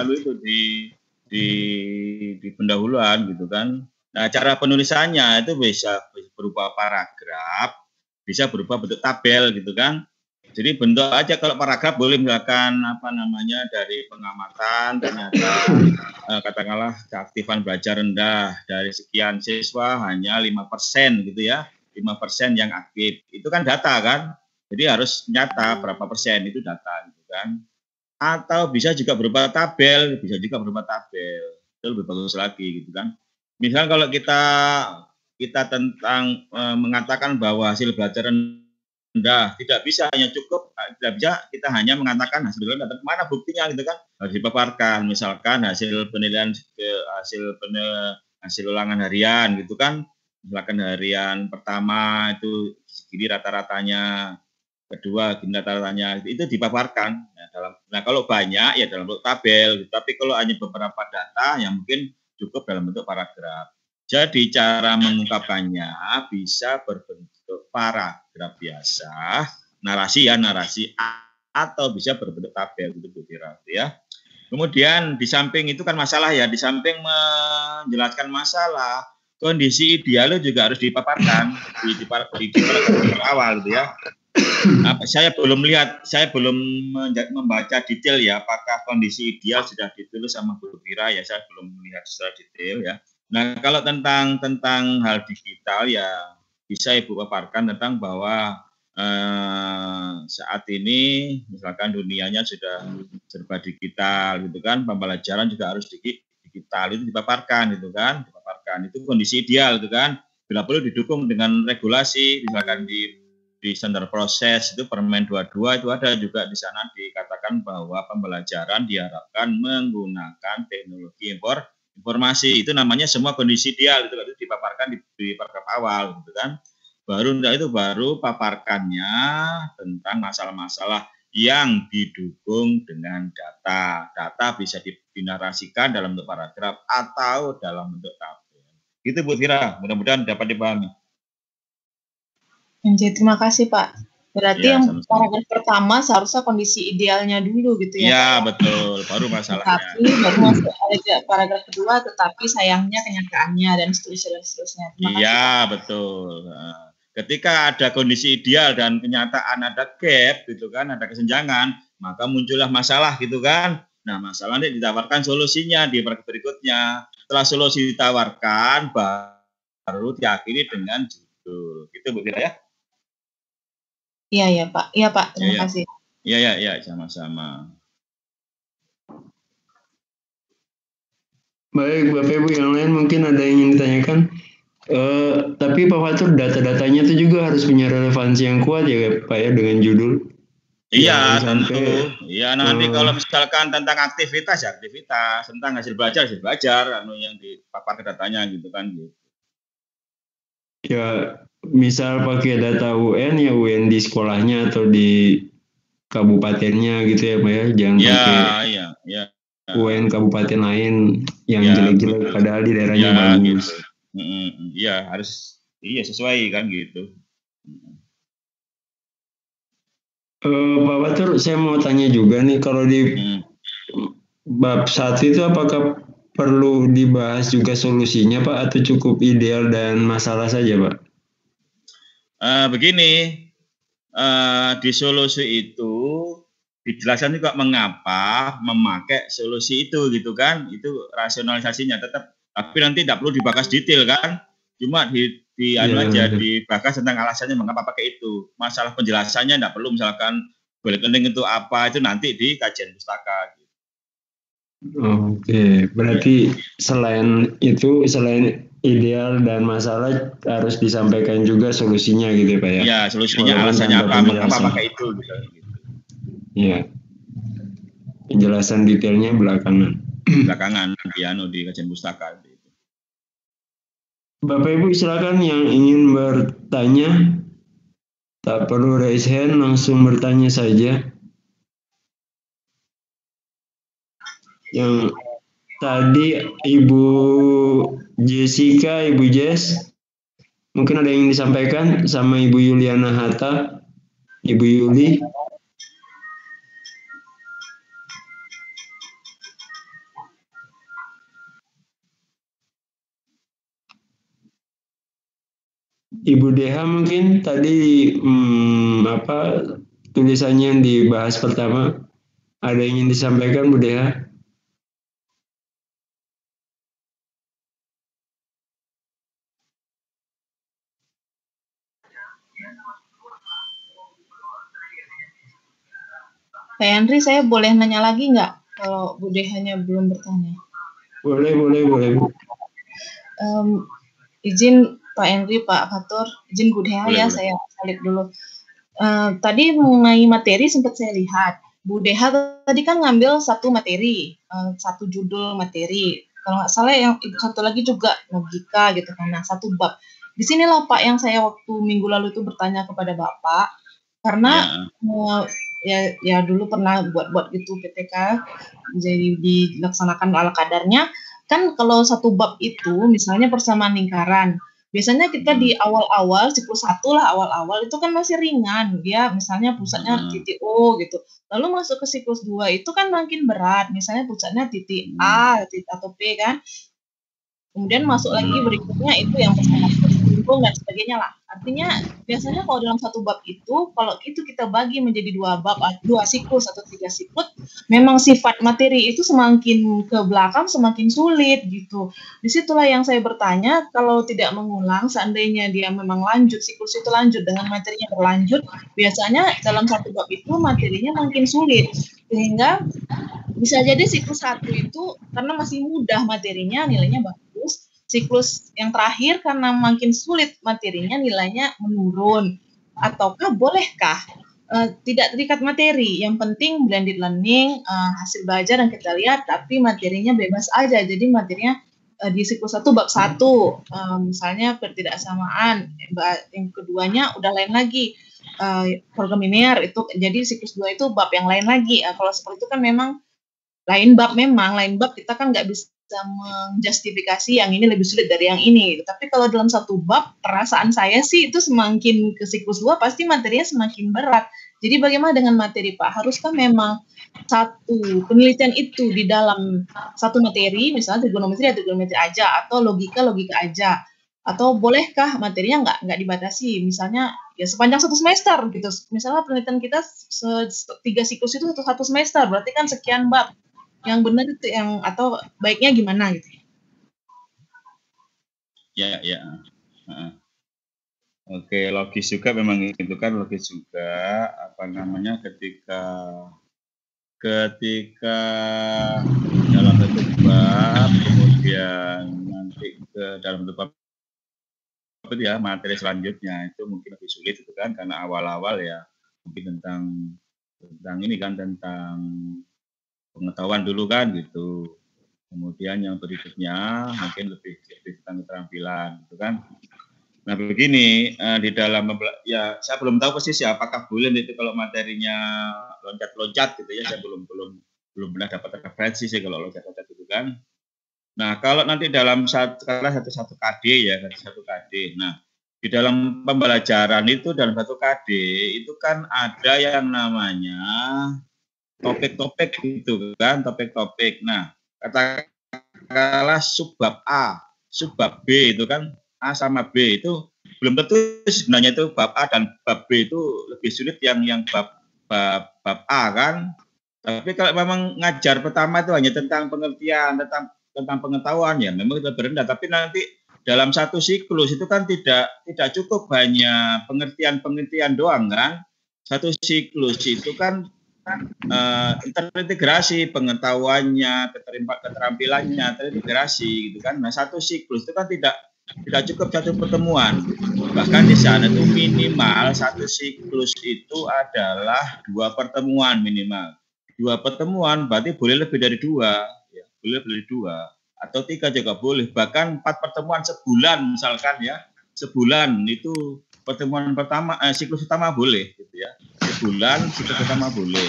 di pendahuluan gitu kan. Nah, cara penulisannya itu bisa berupa paragraf, bisa berupa bentuk tabel gitu kan. Jadi bentuk aja, kalau paragraf boleh misalkan dari pengamatan ternyata katakanlah keaktifan belajar rendah dari sekian siswa hanya 5% gitu ya. 5% yang aktif. Itu kan data kan. Jadi harus nyata berapa persen itu data gitu kan. Atau bisa juga berupa tabel, itu lebih bagus lagi gitu kan. Misal kalau kita tentang mengatakan bahwa hasil belajar rendah, tidak bisa kita hanya mengatakan hasil belajar rendah, mana buktinya gitu kan, harus dipaparkan. Misalkan hasil penilaian hasil ulangan harian gitu kan, misalkan harian pertama itu segini rata-ratanya, kedua gini rata-ratanya, itu dipaparkan. Nah kalau banyak ya dalam bentuk tabel, tapi kalau hanya beberapa data yang mungkin cukup dalam bentuk paragraf. Jadi cara mengungkapkannya bisa berbentuk paragraf biasa, narasi atau bisa berbentuk tabel gitu Bu Tira ya. Kemudian di samping itu kan masalah ya, di samping menjelaskan masalah, kondisi ideal juga harus dipaparkan di paragraf awal gitu ya. Saya belum membaca detail ya, apakah kondisi ideal sudah ditulis sama Bu Tira ya, saya belum melihat secara detail ya. Nah, kalau tentang hal digital ya bisa Ibu paparkan tentang bahwa saat ini misalkan dunianya sudah serba digital gitu kan, pembelajaran juga harus digital, itu dipaparkan gitu kan, itu kondisi ideal gitu kan. Bila perlu didukung dengan regulasi, misalkan di standar proses itu Permen 22 itu ada juga di sana dikatakan bahwa pembelajaran diharapkan menggunakan teknologi informasi, itu namanya semua kondisi ideal, itu dipaparkan di paragraf awal gitu kan. Baru paparkannya tentang masalah-masalah yang didukung dengan data. Data bisa dinarasikan dalam bentuk paragraf atau dalam bentuk tabel. Gitu Bu Tira, mudah-mudahan dapat dipahami. Terima kasih Pak. Berarti yang paragraf pertama seharusnya kondisi idealnya dulu gitu ya. Iya betul, baru masalahnya. Tapi baru masuk paragraf kedua, tetapi sayangnya kenyataannya dan seterusnya. Iya betul. Nah, ketika ada kondisi ideal dan kenyataan ada gap gitu kan, ada kesenjangan, maka muncullah masalah gitu kan. Nah masalah ini ditawarkan solusinya di paragraf berikutnya. Setelah solusi ditawarkan, baru diakhiri dengan judul. Gitu Bu Tira ya. Iya Pak. Iya Pak, terima kasih. Iya, sama-sama. Baik, Bapak Ibu yang lain mungkin ada yang ingin ditanyakan. Tapi Pak Fatur, data-datanya itu juga harus punya relevansi yang kuat ya Pak ya, dengan judul. Iya tentu. Iya nanti kalau misalkan tentang aktivitas, tentang hasil belajar, yang dipaparkan datanya gitu kan. Ya, misal pakai data UN ya UN di sekolahnya atau di kabupatennya gitu ya Pak ya, jangan pakai UN kabupaten lain yang jelek-jelek padahal di daerahnya bagus. Iya harus sesuai kan gitu. Pak Fatur, saya mau tanya juga nih, kalau di bab 1 itu apakah perlu dibahas juga solusinya Pak, atau cukup ideal dan masalah saja Pak? Begini, di solusi itu dijelaskan juga mengapa memakai solusi itu gitu kan, itu rasionalisasinya tetap, tapi nanti tidak perlu dibahas detail kan, cuma dibahas tentang alasannya mengapa pakai itu. Masalah penjelasannya tidak perlu, misalkan bullet learning itu apa, itu nanti di kajian pustaka. Oke, berarti selain ideal dan masalah harus disampaikan juga solusinya gitu ya Pak ya? Iya, solusinya alasannya apa, mengapa pakai itu gitu. Iya. Penjelasan detailnya belakangan di kajian pustaka gitu. Bapak Ibu silakan yang ingin bertanya, tak perlu raise hand, langsung bertanya saja. Yang tadi Ibu Jessica, Ibu Jess, mungkin ada yang disampaikan sama Ibu Yuliana Hatta, Ibu Yuli. Ibu Deha mungkin tadi tulisannya yang dibahas pertama, ada yang ingin disampaikan Bu Deha? Pak Yandri, saya boleh nanya lagi nggak kalau Bu Dehanya belum bertanya? Boleh Bu. Izin Pak Yandri, Pak Fatur, izin Bu Deha ya, saya salib dulu. Tadi mengenai materi sempat saya lihat, Bu Deha tadi kan ngambil satu materi, satu judul materi. Kalau nggak salah yang satu lagi juga logika gitu kan, nah satu bab. Di sinilah Pak yang saya waktu minggu lalu itu bertanya kepada Bapak, karena ya dulu pernah buat gitu PTK, jadi dilaksanakan ala kadarnya. Kan kalau satu bab itu, misalnya persamaan lingkaran, biasanya kita di awal-awal, siklus 1 lah awal-awal, itu kan masih ringan. Dia misalnya pusatnya titik O gitu. Lalu masuk ke siklus 2 itu kan makin berat. Misalnya pusatnya titik A atau P kan. Kemudian masuk lagi berikutnya itu yang persamaan seimbang dan sebagainya lah. Artinya biasanya kalau dalam satu bab itu, kalau itu kita bagi menjadi dua bab, dua siklus atau tiga siklus, memang sifat materi itu semakin ke belakang semakin sulit gitu. Disitulah yang saya bertanya, kalau tidak mengulang, seandainya dia memang lanjut, siklus itu lanjut dengan materinya berlanjut, biasanya dalam satu bab itu materinya makin sulit. Sehingga bisa jadi siklus 1 itu karena masih mudah materinya, nilainya bagus. Siklus yang terakhir karena makin sulit materinya, nilainya menurun. Ataukah bolehkah tidak terikat materi, yang penting blended learning, hasil belajar yang kita lihat, tapi materinya bebas aja. Jadi materinya di siklus 1 bab 1, misalnya ketidaksamaan, yang keduanya udah lain lagi, program linear itu, jadi siklus 2 itu bab yang lain lagi. Kalau seperti itu kan memang lain bab, kita kan nggak bisa menjustifikasi yang ini lebih sulit dari yang ini. Tapi kalau dalam satu bab, perasaan saya sih itu semakin ke siklus 2 pasti materinya semakin berat. Jadi bagaimana dengan materi Pak? Haruskah memang satu penelitian itu di dalam satu materi, misalnya trigonometri aja, atau logika aja? Atau bolehkah materinya nggak dibatasi? Misalnya ya sepanjang satu semester gitu. Misalnya penelitian kita 3 siklus itu satu semester, berarti kan sekian bab. Yang benar itu yang, atau baiknya gimana gitu? Ya. Oke, logis juga memang itu kan logis juga ketika dalam satu bab kemudian nanti ke dalam satu bab itu ya materi selanjutnya itu mungkin lebih sulit itu kan karena awal-awal ya mungkin tentang ini kan tentang pengetahuan dulu kan gitu. Kemudian yang berikutnya mungkin lebih tentang keterampilan gitu kan. Nah begini di dalam ya saya belum tahu persis ya apakah boleh itu kalau materinya loncat-loncat gitu ya, saya belum pernah dapat referensi sih kalau loncat-loncat itu kan. Nah kalau nanti dalam satu KD ya satu KD. Nah di dalam pembelajaran itu dalam satu KD itu kan ada yang namanya topik-topik gitu kan, topik-topik. Nah, katakanlah subbab A, subbab B itu kan A sama B itu belum tentu sebenarnya itu bab A dan bab B itu lebih sulit yang bab A kan. Tapi kalau memang ngajar pertama itu hanya tentang pengertian, tentang pengetahuan ya memang itu berendah. Tapi nanti dalam satu siklus itu kan tidak cukup hanya pengertian doang kan. Satu siklus itu kan terintegrasi pengetahuannya, keterampilannya, terintegrasi gitu kan. Nah, satu siklus itu kan tidak cukup satu pertemuan. Bahkan di sana itu minimal satu siklus itu adalah 2 pertemuan minimal. 2 pertemuan berarti boleh lebih dari 2, ya, boleh lebih dari 2 atau 3 juga boleh. Bahkan 4 pertemuan sebulan misalkan ya. Sebulan itu pertemuan pertama siklus pertama boleh gitu ya. Sebulan siklus pertama boleh.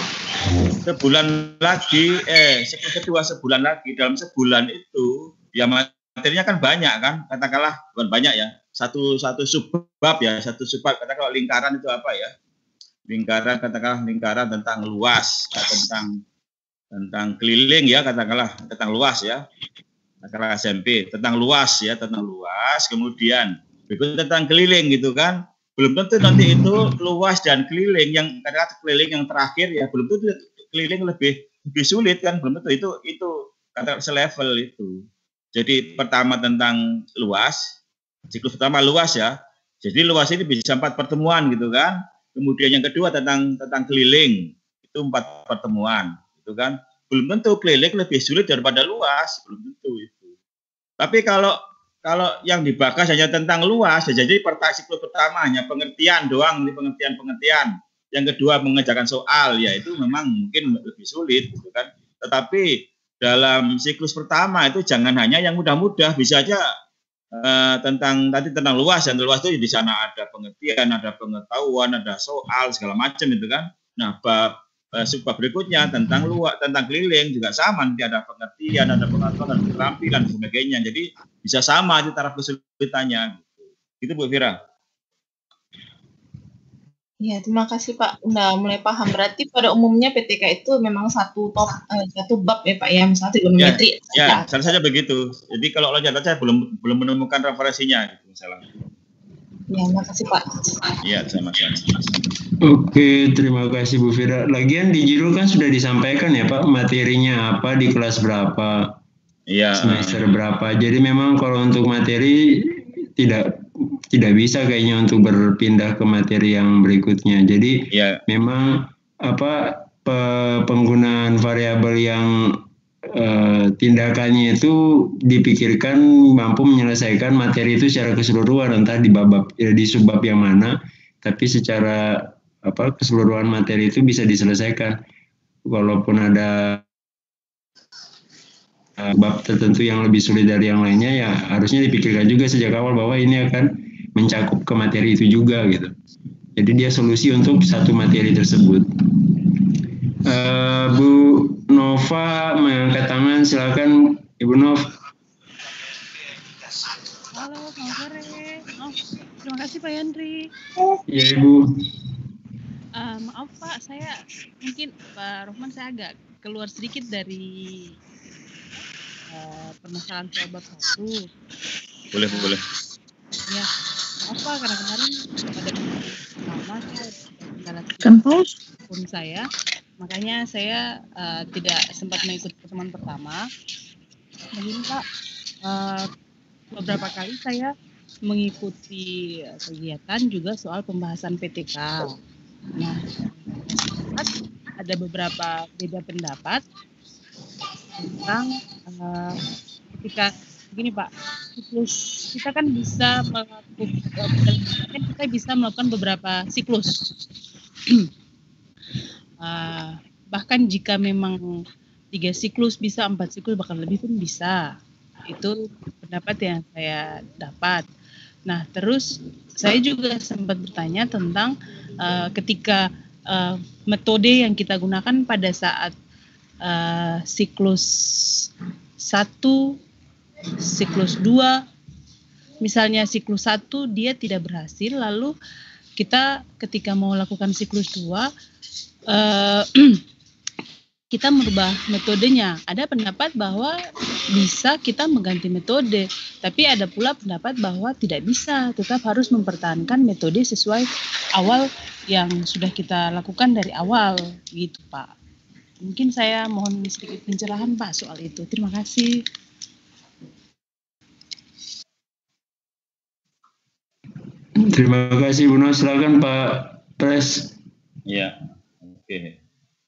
Sebulan lagi siklus kedua sebulan lagi. Dalam sebulan itu ya materinya kan banyak kan, katakanlah bukan banyak ya. Satu subbab ya, satu subbab katakanlah lingkaran itu apa ya? Lingkaran katakanlah lingkaran tentang luas, tentang keliling ya, katakanlah tentang luas ya. Katakanlah SMP tentang luas ya, tentang luas. Kemudian berikut tentang keliling gitu kan. Belum tentu nanti itu luas dan keliling yang kata keliling yang terakhir ya belum tentu keliling lebih sulit kan, belum tentu itu kata selevel itu. Jadi pertama tentang luas, siklus pertama luas ya. Jadi luas ini bisa 4 pertemuan gitu kan. Kemudian yang kedua tentang keliling itu 4 pertemuan gitu kan. Belum tentu keliling lebih sulit daripada luas, belum tentu itu. Tapi kalau yang dibahas hanya tentang luas, jadi siklus pertama hanya pengertian doang, ini pengertian. Yang kedua mengerjakan soal, ya itu memang mungkin lebih sulit, gitu kan. Tetapi dalam siklus pertama itu jangan hanya yang mudah-mudah, bisa aja tentang luas, dan luas itu di sana ada pengertian, ada pengetahuan, ada soal segala macam itu kan. Nah, subbab berikutnya tentang luas, tentang keliling juga sama, nanti ada pengertian, ada pengetahuan, ada keterampilan dan sebagainya. Jadi bisa sama di taraf kesulitannya. Itu Bu Fira. Ya, terima kasih Pak. Udah mulai paham. Berarti pada umumnya PTK itu memang satu bab ya Pak ya, misalnya trigonometri. Ya, salah saja begitu. Jadi kalau loncat saya belum menemukan referensinya gitu misalnya. Ya, terima kasih Pak. Iya, sama-sama. Oke, terima kasih Bu Fira. Lagian di judul kan sudah disampaikan ya Pak, materinya apa, di kelas berapa, semester berapa. Jadi memang kalau untuk materi tidak bisa kayaknya untuk berpindah ke materi yang berikutnya. Jadi memang penggunaan variabel yang tindakannya itu dipikirkan mampu menyelesaikan materi itu secara keseluruhan, entah di subbab yang mana, tapi secara keseluruhan materi itu bisa diselesaikan. Walaupun ada bab tertentu yang lebih sulit dari yang lainnya, ya harusnya dipikirkan juga sejak awal bahwa ini akan mencakup ke materi itu juga gitu. Jadi dia solusi untuk satu materi tersebut. Bu Nova mengangkat tangan, silakan Ibu Nov. Halo, selamat sore. Terima kasih Pak Yandri. Ya Ibu. Maaf Pak, saya mungkin Pak Rohman saya agak keluar sedikit dari permasalahan soal bab 1. Boleh. Ya, maaf Pak, karena kemarin pada pertama saya pun saya, makanya saya tidak sempat mengikuti pertemuan pertama. Begini Pak, beberapa kali saya mengikuti kegiatan juga soal pembahasan PTK. Nah, ada beberapa beda pendapat tentang ketika begini Pak, siklus kita kan bisa melakukan beberapa siklus. Bahkan jika memang 3 siklus bisa, 4 siklus bahkan lebih pun bisa. Itu pendapat yang saya dapat. Nah, terus saya juga sempat bertanya tentang ketika metode yang kita gunakan pada saat siklus 1, siklus 2, misalnya siklus 1 dia tidak berhasil, lalu kita ketika mau lakukan siklus 2 kita merubah metodenya. Ada pendapat bahwa bisa kita mengganti metode, tapi ada pula pendapat bahwa tidak bisa, tetap harus mempertahankan metode sesuai awal yang sudah kita lakukan dari awal, gitu Pak. Mungkin saya mohon sedikit pencerahan Pak soal itu. Terima kasih. Terima kasih Bu Nov. Silakan Pak Pres. Ya, oke.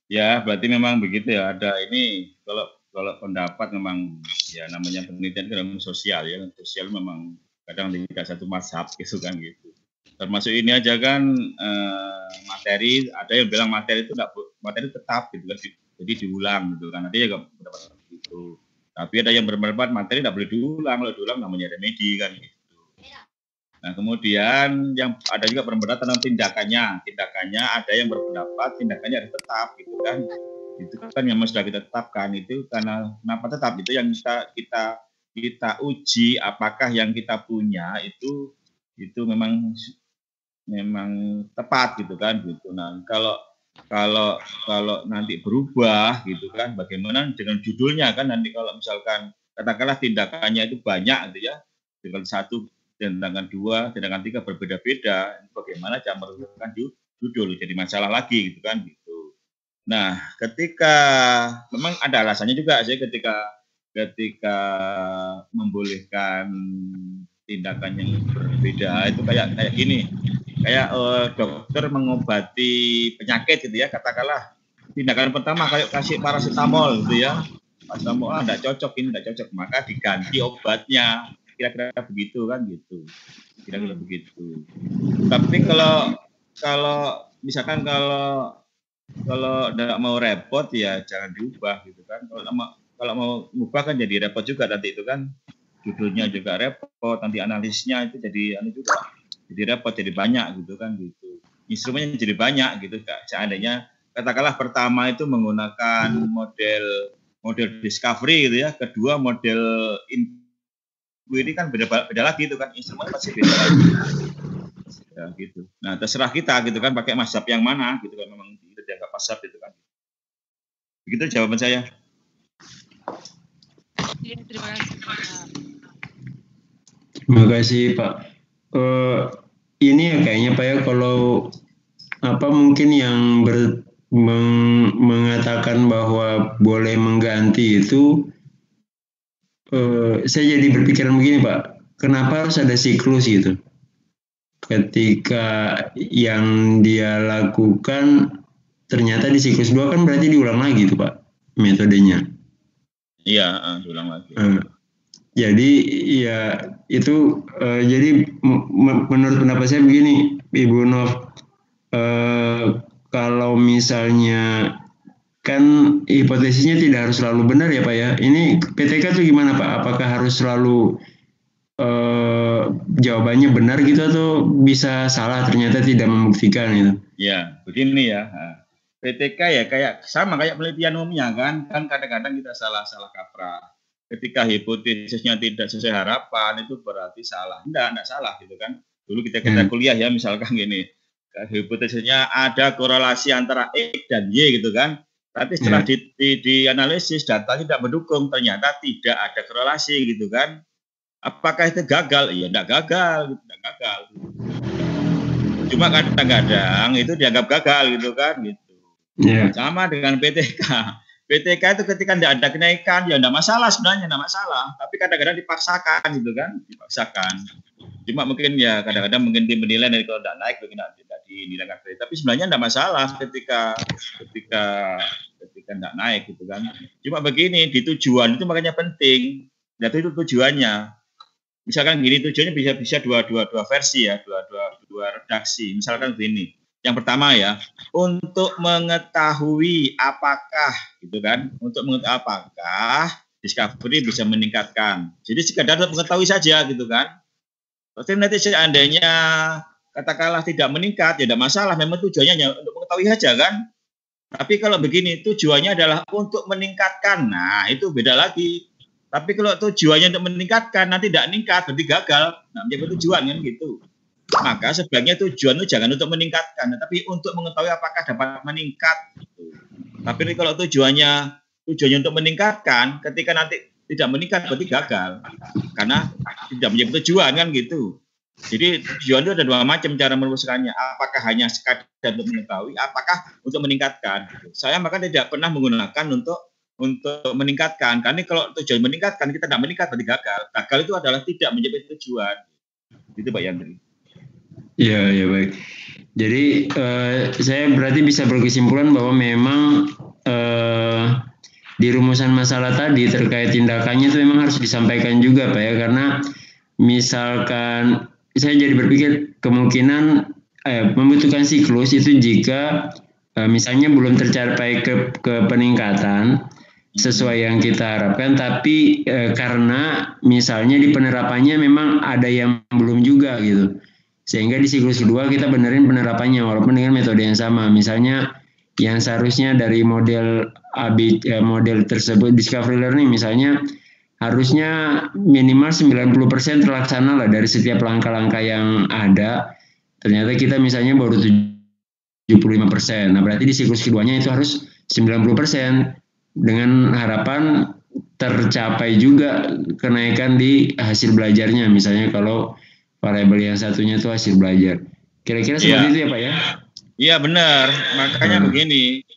Ya, berarti memang begitu ya. Ada ini kalau pendapat memang ya namanya penelitian kan sosial ya. Sosial memang kadang tidak satu mazhab gitu kan gitu. Termasuk ini aja kan materi, ada yang bilang materi itu materi tetap gitu kan, jadi diulang gitu kan. Ada yang pendapat itu. Tapi ada yang berpendapat materi tidak boleh diulang, kalau diulang namanya remedi kan gitu. Nah, kemudian yang ada juga berpendapat tentang tindakannya ada yang berpendapat tindakannya harus tetap gitu kan. Itu kan yang sudah kita tetapkan itu, karena kenapa tetap itu yang kita uji apakah yang kita punya itu memang tepat gitu kan gitu. Nah, kalau nanti berubah gitu kan, bagaimana dengan judulnya kan, nanti kalau misalkan katakanlah tindakannya itu banyak gitu ya, dengan satu tindakan 2, tindakan 3 berbeda-beda. Bagaimana cara menentukan judul jadi masalah lagi gitu kan gitu. Nah, ketika memang ada alasannya juga sih ketika membolehkan tindakan yang berbeda itu kayak gini. Kayak dokter mengobati penyakit gitu ya, katakanlah tindakan pertama kayak kasih paracetamol gitu ya. Paracetamol enggak cocok, ini enggak cocok, maka diganti obatnya. Kira-kira begitu kan gitu. Kira-kira begitu. Tapi kalau misalkan kalau enggak mau repot ya jangan diubah gitu kan. Kalau mau ubah kan jadi repot juga nanti itu kan. Judulnya juga repot, nanti analisnya itu jadi juga. Jadi repot, jadi banyak gitu kan gitu. Instrumennya jadi banyak gitu Kak. Seandainya katakanlah pertama itu menggunakan model discovery gitu ya, kedua model inquiry kan beda lagi itu kan, instrumennya masih beda lagi. Ya, gitu. Nah, terserah kita gitu kan pakai mazhab yang mana gitu kan, memang itu dianggap mazhab gitu kan. Begitu jawaban saya. Ya, terima kasih Pak. Terima kasih Pak. Ini ya kayaknya Pak ya, kalau mungkin yang mengatakan bahwa boleh mengganti itu, saya jadi berpikiran begini Pak, kenapa harus ada siklus gitu? Ketika yang dia lakukan ternyata di siklus 2 kan berarti diulang lagi tuh Pak metodenya. Iya, diulang lagi. Jadi ya itu jadi menurut pendapat saya begini Ibu Nov, kalau misalnya kan hipotesisnya tidak harus selalu benar ya Pak ya. Ini PTK itu gimana Pak? Apakah harus selalu jawabannya benar gitu atau bisa salah ternyata tidak membuktikan gitu? Ya begini ya. PTK ya kayak penelitian umumnya kan kadang-kadang kita salah kaprah. Ketika hipotesisnya tidak sesuai harapan itu berarti salah. Enggak salah gitu kan. Dulu kita kuliah ya misalkan gini. Hipotesisnya ada korelasi antara X dan Y gitu kan. Tapi setelah dianalisis data tidak mendukung, ternyata tidak ada korelasi gitu kan. Apakah itu gagal? Iya enggak gagal. Cuma kadang-kadang itu dianggap gagal gitu kan gitu. Sama dengan PTK. PTK itu ketika tidak ada kenaikan ya tidak masalah sebenarnya, tidak masalah. Tapi kadang-kadang dipaksakan gitu kan, Cuma mungkin ya kadang-kadang mungkin tim menilai dari kalau tidak naik mungkin tidak dinilaikan kredit. Tapi sebenarnya tidak masalah ketika tidak naik gitu kan. Cuma begini di tujuan itu makanya penting. Dan itu tujuannya. Misalkan gini tujuannya bisa dua versi ya, dua redaksi. Misalkan begini. Yang pertama ya, untuk mengetahui apakah gitu kan, discovery bisa meningkatkan. Jadi sekadar mengetahui saja gitu kan. Terus nanti seandainya katakanlah tidak meningkat, ya tidak masalah. Memang tujuannya untuk mengetahui saja kan. Tapi kalau begini tujuannya adalah untuk meningkatkan, nah itu beda lagi. Tapi kalau tujuannya untuk meningkatkan nanti tidak meningkat, berarti gagal. Nah, menjadi tujuan kan gitu. Maka sebaiknya tujuan itu jangan untuk meningkatkan, tapi untuk mengetahui apakah dapat meningkat. Tapi kalau tujuannya untuk meningkatkan, ketika nanti tidak meningkat berarti gagal, karena tidak menjadi tujuan kan gitu. Jadi tujuan itu ada dua macam cara merumuskannya. Apakah hanya sekadar untuk mengetahui, apakah untuk meningkatkan. Saya maka tidak pernah menggunakan untuk meningkatkan, karena kalau tujuan meningkatkan kita tidak meningkat berarti gagal. Gagal itu adalah tidak menjadi tujuan. Itu Pak Yandri. Ya baik. Jadi saya berarti bisa berkesimpulan bahwa memang di rumusan masalah tadi terkait tindakannya itu memang harus disampaikan juga Pak ya, karena misalkan saya jadi berpikir kemungkinan membutuhkan siklus itu jika misalnya belum tercapai ke peningkatan sesuai yang kita harapkan, tapi karena misalnya di penerapannya memang ada yang belum juga gitu. Sehingga di siklus kedua kita benerin penerapannya walaupun dengan metode yang sama. Misalnya yang seharusnya dari model model tersebut discovery learning misalnya harusnya minimal 90% terlaksana lah dari setiap langkah-langkah yang ada. Ternyata kita misalnya baru 75%. Nah, berarti di siklus keduanya itu harus 90% dengan harapan tercapai juga kenaikan di hasil belajarnya. Misalnya kalau variabel yang satunya itu hasil belajar. Kira-kira seperti itu ya Pak ya? Iya benar, makanya begini,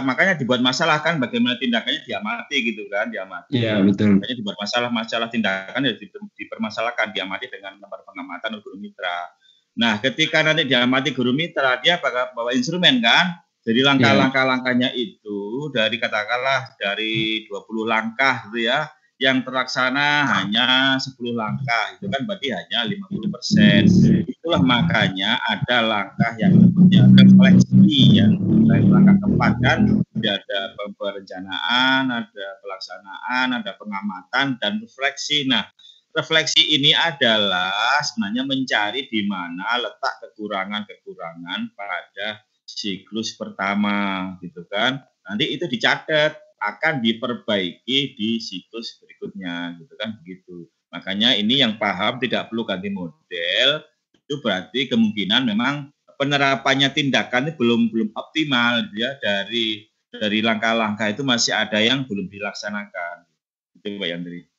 makanya dibuat masalah kan bagaimana tindakannya diamati gitu kan, diamati. Iya betul. Makanya dibuat masalah tindakan ya dipermasalahkan, diamati dengan nomor pengamatan guru mitra. Nah ketika nanti diamati guru mitra, dia bawa instrumen kan, jadi langkah-langkahnya itu dari katakanlah dari 20 langkah gitu ya, yang terlaksana hanya 10 langkah, itu kan berarti hanya 50%. Itulah makanya ada langkah yang namanya refleksi, yang langkah keempat kan, ada perencanaan, ada pelaksanaan, ada pengamatan, dan refleksi. Nah, refleksi ini adalah sebenarnya mencari di mana letak kekurangan-kekurangan pada siklus pertama, gitu kan. Nanti itu dicatat, akan diperbaiki di siklus berikutnya, gitu kan, begitu. Makanya ini yang paham tidak perlu ganti model, itu berarti kemungkinan memang penerapannya tindakan itu belum optimal ya, dari langkah-langkah itu masih ada yang belum dilaksanakan. Itu Pak Yandri.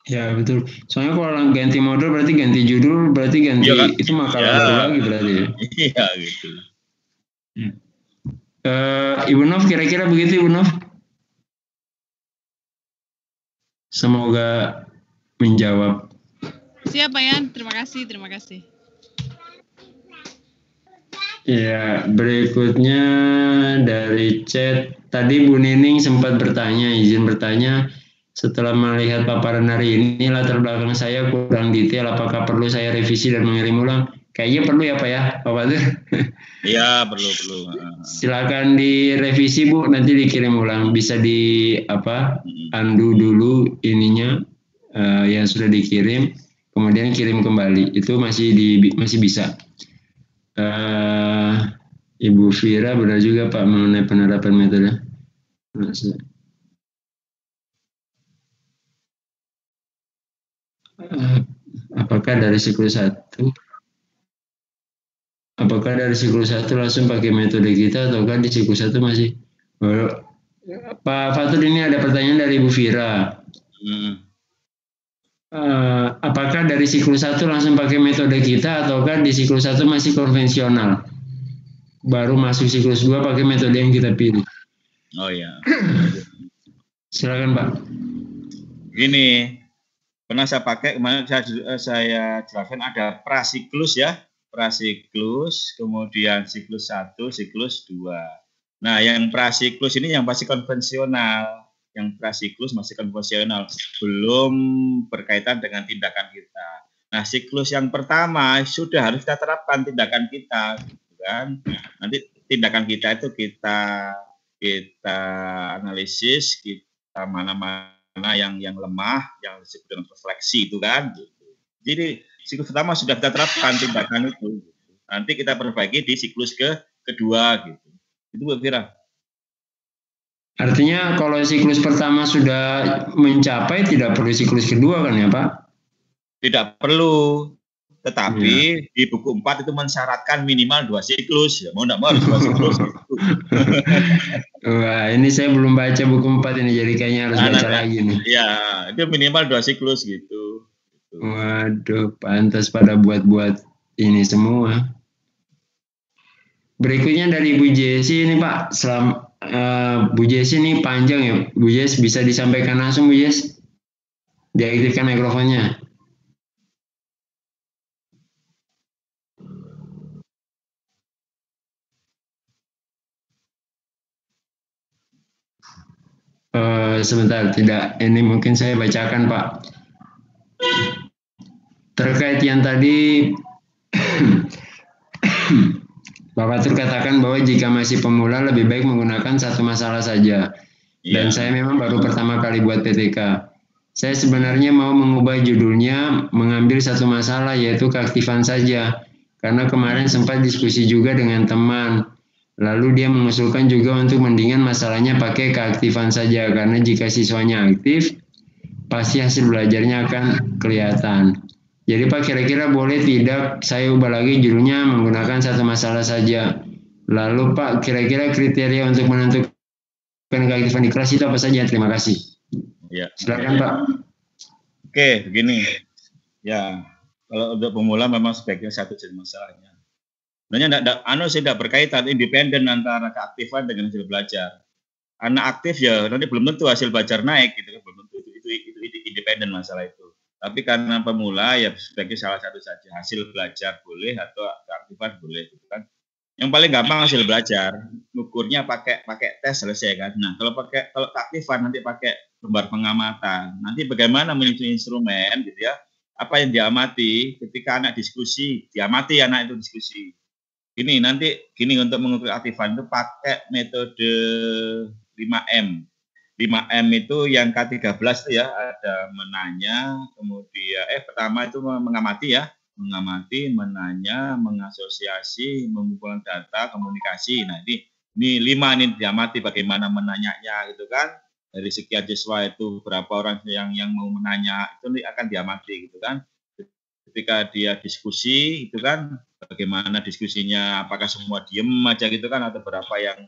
Ya betul. Soalnya kalau ganti model berarti ganti judul, berarti ganti kan? Itu makalah baru lagi berarti ya. Iya gitu. Ibu Nov kira-kira begitu Ibu Nov? Semoga menjawab. Siap Pak Yan, terima kasih. Ya, berikutnya dari chat. Tadi Bu Nining sempat izin bertanya, setelah melihat paparan hari ini, latar belakang saya kurang detail, apakah perlu saya revisi dan mengirim ulang? Kayaknya perlu ya Pak ya, Pak Fatur? Iya, perlu. Silakan direvisi Bu, nanti dikirim ulang. Bisa undo dulu ininya yang sudah dikirim, kemudian kirim kembali. Itu masih bisa. Ibu Vira benar juga Pak mengenai penerapan metode. Apakah dari siklus 1 langsung pakai metode kita ataukah di siklus 1 masih? Pak Fatur, ini ada pertanyaan dari Ibu Vira. Apakah dari siklus 1 langsung pakai metode kita ataukah di siklus 1 masih konvensional? Baru masuk siklus 2 pakai metode yang kita pilih. Oh ya. Silakan Pak. Gini, pernah saya pakai, kemarin saya jelaskan ada prasiklus ya. Prasiklus, kemudian siklus 1, siklus 2. Nah, yang prasiklus ini yang masih konvensional. Yang prasiklus masih konvensional, belum berkaitan dengan tindakan kita. Nah, siklus yang pertama sudah harus kita terapkan tindakan kita, kan? Nanti tindakan kita itu kita analisis, kita mana yang lemah, yang disebut dengan refleksi itu kan. Jadi siklus pertama sudah kita terapkan tindakan itu. Nanti kita perbaiki di siklus kedua gitu. Itu Bu Fira. Artinya kalau siklus pertama sudah mencapai tidak perlu siklus kedua kan ya Pak? Tidak perlu. Tetapi di buku 4 itu mensyaratkan minimal 2 siklus. Ya, mau enggak mau harus 2 siklus. Wah, ini saya belum baca buku 4 ini, jadi kayaknya harus baca lagi nih. Iya, itu minimal 2 siklus gitu. Waduh, pantas pada buat ini semua. Berikutnya dari Bu Jesi ini Pak. Bu Jesi ini panjang ya. Bu Jesi bisa disampaikan langsung Bu Jesi? Diaktifkan mikrofonnya. Sebentar, tidak. Ini mungkin saya bacakan Pak. Terkait yang tadi Pak Fatur katakan bahwa jika masih pemula lebih baik menggunakan satu masalah saja. Dan saya memang baru pertama kali buat PTK. Saya sebenarnya mau mengubah judulnya, mengambil satu masalah yaitu keaktifan saja. Karena kemarin sempat diskusi juga dengan teman. Lalu dia mengusulkan juga untuk mendingan masalahnya pakai keaktifan saja. Karena jika siswanya aktif, pasti hasil belajarnya akan kelihatan. Jadi Pak, kira-kira boleh tidak saya ubah lagi judulnya menggunakan satu masalah saja. Lalu Pak, kira-kira kriteria untuk menentukan keaktifan di kelas itu apa saja? Terima kasih. Ya. Silakan Pak. Oke, begini. Ya, Kalau untuk pemula memang sebaiknya satu jadi masalahnya. Sebenarnya tidak berkaitan independen antara keaktifan dengan hasil belajar. Anak aktif ya nanti belum tentu hasil belajar naik gitu kan, belum tentu itu independen masalah itu. Tapi karena pemula ya sebagai salah satu saja, hasil belajar boleh atau keaktifan boleh gitu kan. Yang paling gampang hasil belajar, ukurnya pakai tes selesai kan. Nah, kalau keaktifan nanti pakai lembar pengamatan. Nanti bagaimana menyusun instrumen gitu ya. Apa yang diamati ketika anak diskusi, diamati anak itu diskusi. Ini nanti gini untuk mengukur keaktifan itu pakai metode 5M. 5M itu yang K13 itu ya, ada menanya, kemudian pertama itu mengamati ya, mengamati, menanya, mengasosiasi, mengumpulkan data, komunikasi. Nah, ini 5 ini diamati bagaimana menanyanya gitu kan. Dari sekian siswa itu berapa orang yang mau menanya, itu akan diamati gitu kan. Ketika dia diskusi itu kan bagaimana diskusinya, apakah semua diem aja gitu kan atau berapa yang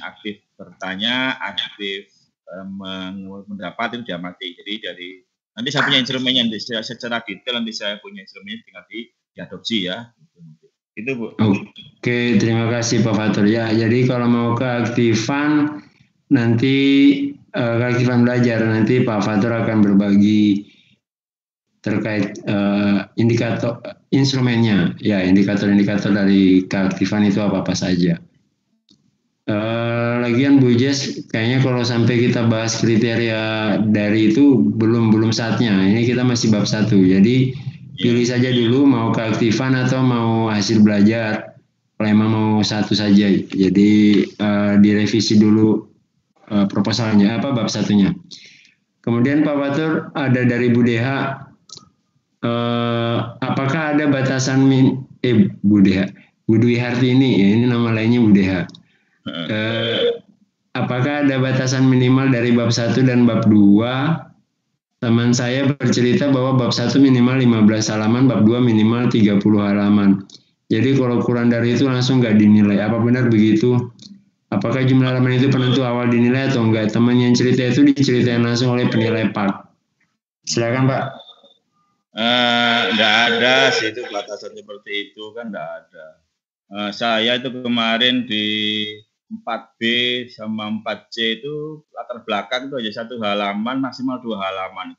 aktif bertanya, aktif mendapat itu diamati. Jadi nanti saya punya instrumennya secara detail, nanti saya punya instrumennya tinggal diadopsi ya. Itu Bu. Oke, terima kasih Pak Fatur ya. Jadi kalau mau keaktifan nanti keaktifan belajar nanti Pak Fatur akan berbagi terkait indikator instrumennya ya, indikator-indikator dari keaktifan itu apa saja. Lagian Bu Jess, kayaknya kalau sampai kita bahas kriteria dari itu belum saatnya. Ini kita masih bab 1. Jadi pilih saja dulu mau keaktifan atau mau hasil belajar. Kalau emang mau satu saja. Jadi direvisi dulu proposalnya bab 1-nya. Kemudian Pak Fatur ada dari Bu Deha. Apakah ada batasan Bu Deha, Bu Dwi Hartini ya, ini nama lainnya Bu Deha. Apakah ada batasan minimal dari bab 1 dan bab 2? Teman saya bercerita bahwa bab 1 minimal 15 halaman, bab 2 minimal 30 halaman. Jadi kalau kurang dari itu langsung nggak dinilai. Apa benar begitu? Apakah jumlah halaman itu penentu awal dinilai atau enggak? Teman yang cerita itu diceritain langsung oleh penilai Pak. Silakan Pak. Enggak ada sih itu batasan seperti itu kan, enggak ada. Saya itu kemarin di 4B sama 4C itu latar belakang itu aja 1 halaman, maksimal 2 halaman.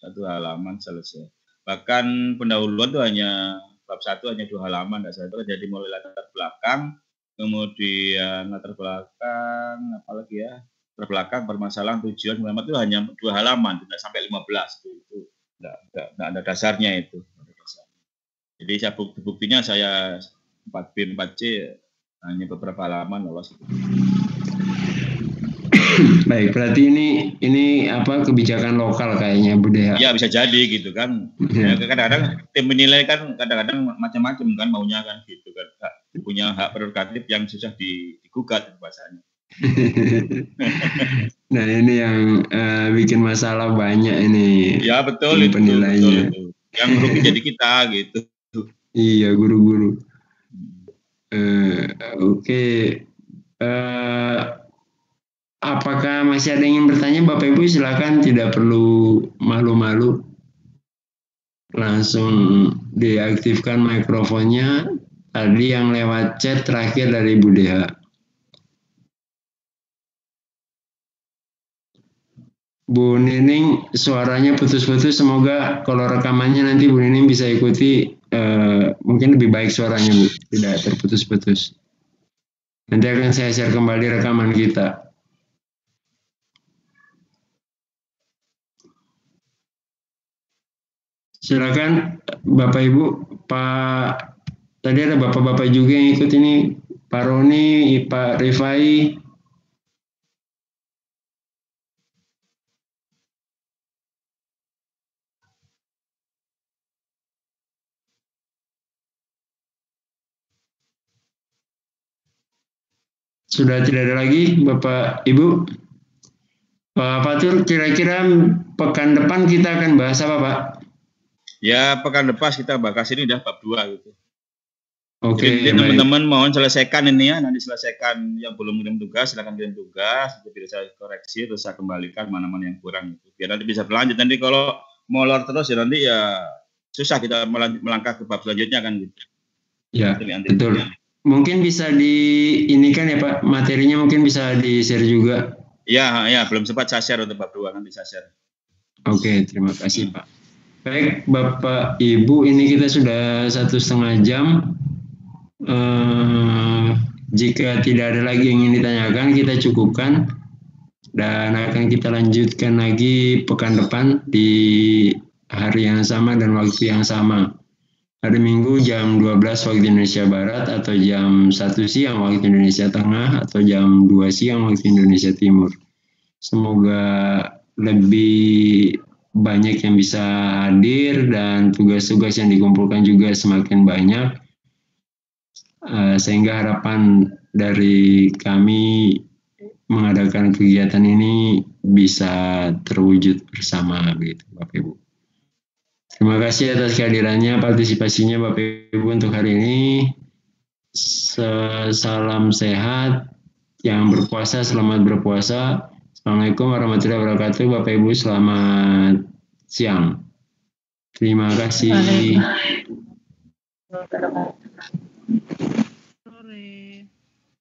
1 halaman selesai. Bahkan pendahuluan itu hanya bab 1 hanya 2 halaman, enggak salah. Jadi mulai latar belakang, kemudian latar belakang, apalagi ya, latar belakang, permasalahan, tujuan, itu hanya 2 halaman, tidak sampai 15 itu. Enggak ada dasarnya itu. Jadi saya buktinya saya 4B, 4C hanya beberapa halaman lolos. Baik, berarti ini kebijakan lokal kayaknya Bu Deha. Ya bisa jadi gitu kan. Ya, kadang-kadang tim menilai kan kadang-kadang macam-macam kan maunya kan gitu kan. Punya hak prerogatif yang susah digugat bahasanya. Nah ini yang bikin masalah banyak ini. Ya betul itu. Betul. Yang rugi jadi kita gitu. Iya guru-guru. Oke. Apakah masih ada yang ingin bertanya Bapak Ibu? Silakan, tidak perlu malu-malu. Langsung diaktifkan mikrofonnya. Tadi yang lewat chat terakhir dari Bu Deha. Bu Nining suaranya putus-putus, semoga kalau rekamannya nanti Bu Nining bisa ikuti, mungkin lebih baik suaranya Bu, tidak terputus-putus. Nanti akan saya share kembali rekaman kita. Silakan Bapak Ibu, Pak, tadi ada Bapak-Bapak juga yang ikut ini, Pak Roni, Pak Rifai. Sudah tidak ada lagi Bapak Ibu? Pak Fatur, kira-kira pekan depan kita akan bahas apa Pak? Ya pekan depan kita bahas ini udah bab 2 gitu. Oke. Jadi teman-teman mohon selesaikan ini ya, nanti selesaikan yang belum kirim tugas, silakan kirim tugas, nanti saya koreksi terus saya kembalikan mana-mana yang kurang itu. Biar nanti bisa berlanjut. Nanti kalau molor terus ya nanti ya susah kita melangkah ke bab selanjutnya kan gitu. Ya, betul. Mungkin bisa ini kan ya Pak, materinya mungkin bisa di-share juga. Ya, belum sempat saya share untuk bab 2, nanti saya share. Oke, terima kasih Pak. Baik, Bapak Ibu, ini kita sudah 1,5 jam. Jika tidak ada lagi yang ingin ditanyakan, kita cukupkan dan akan kita lanjutkan lagi pekan depan di hari yang sama dan waktu yang sama. Hari Minggu jam 12 waktu Indonesia Barat atau jam 1 siang waktu Indonesia Tengah atau jam 2 siang waktu Indonesia Timur. Semoga lebih banyak yang bisa hadir dan tugas-tugas yang dikumpulkan juga semakin banyak. Sehingga harapan dari kami mengadakan kegiatan ini bisa terwujud bersama begitu Bapak Ibu. Terima kasih atas kehadirannya, partisipasinya Bapak Ibu untuk hari ini. Salam sehat, yang berpuasa selamat berpuasa. Assalamualaikum warahmatullahi wabarakatuh Bapak Ibu, selamat siang. Terima kasih.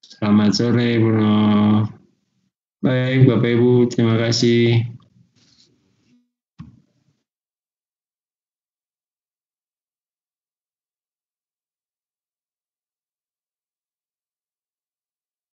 Selamat sore Bruno. Baik Bapak Ibu, terima kasih.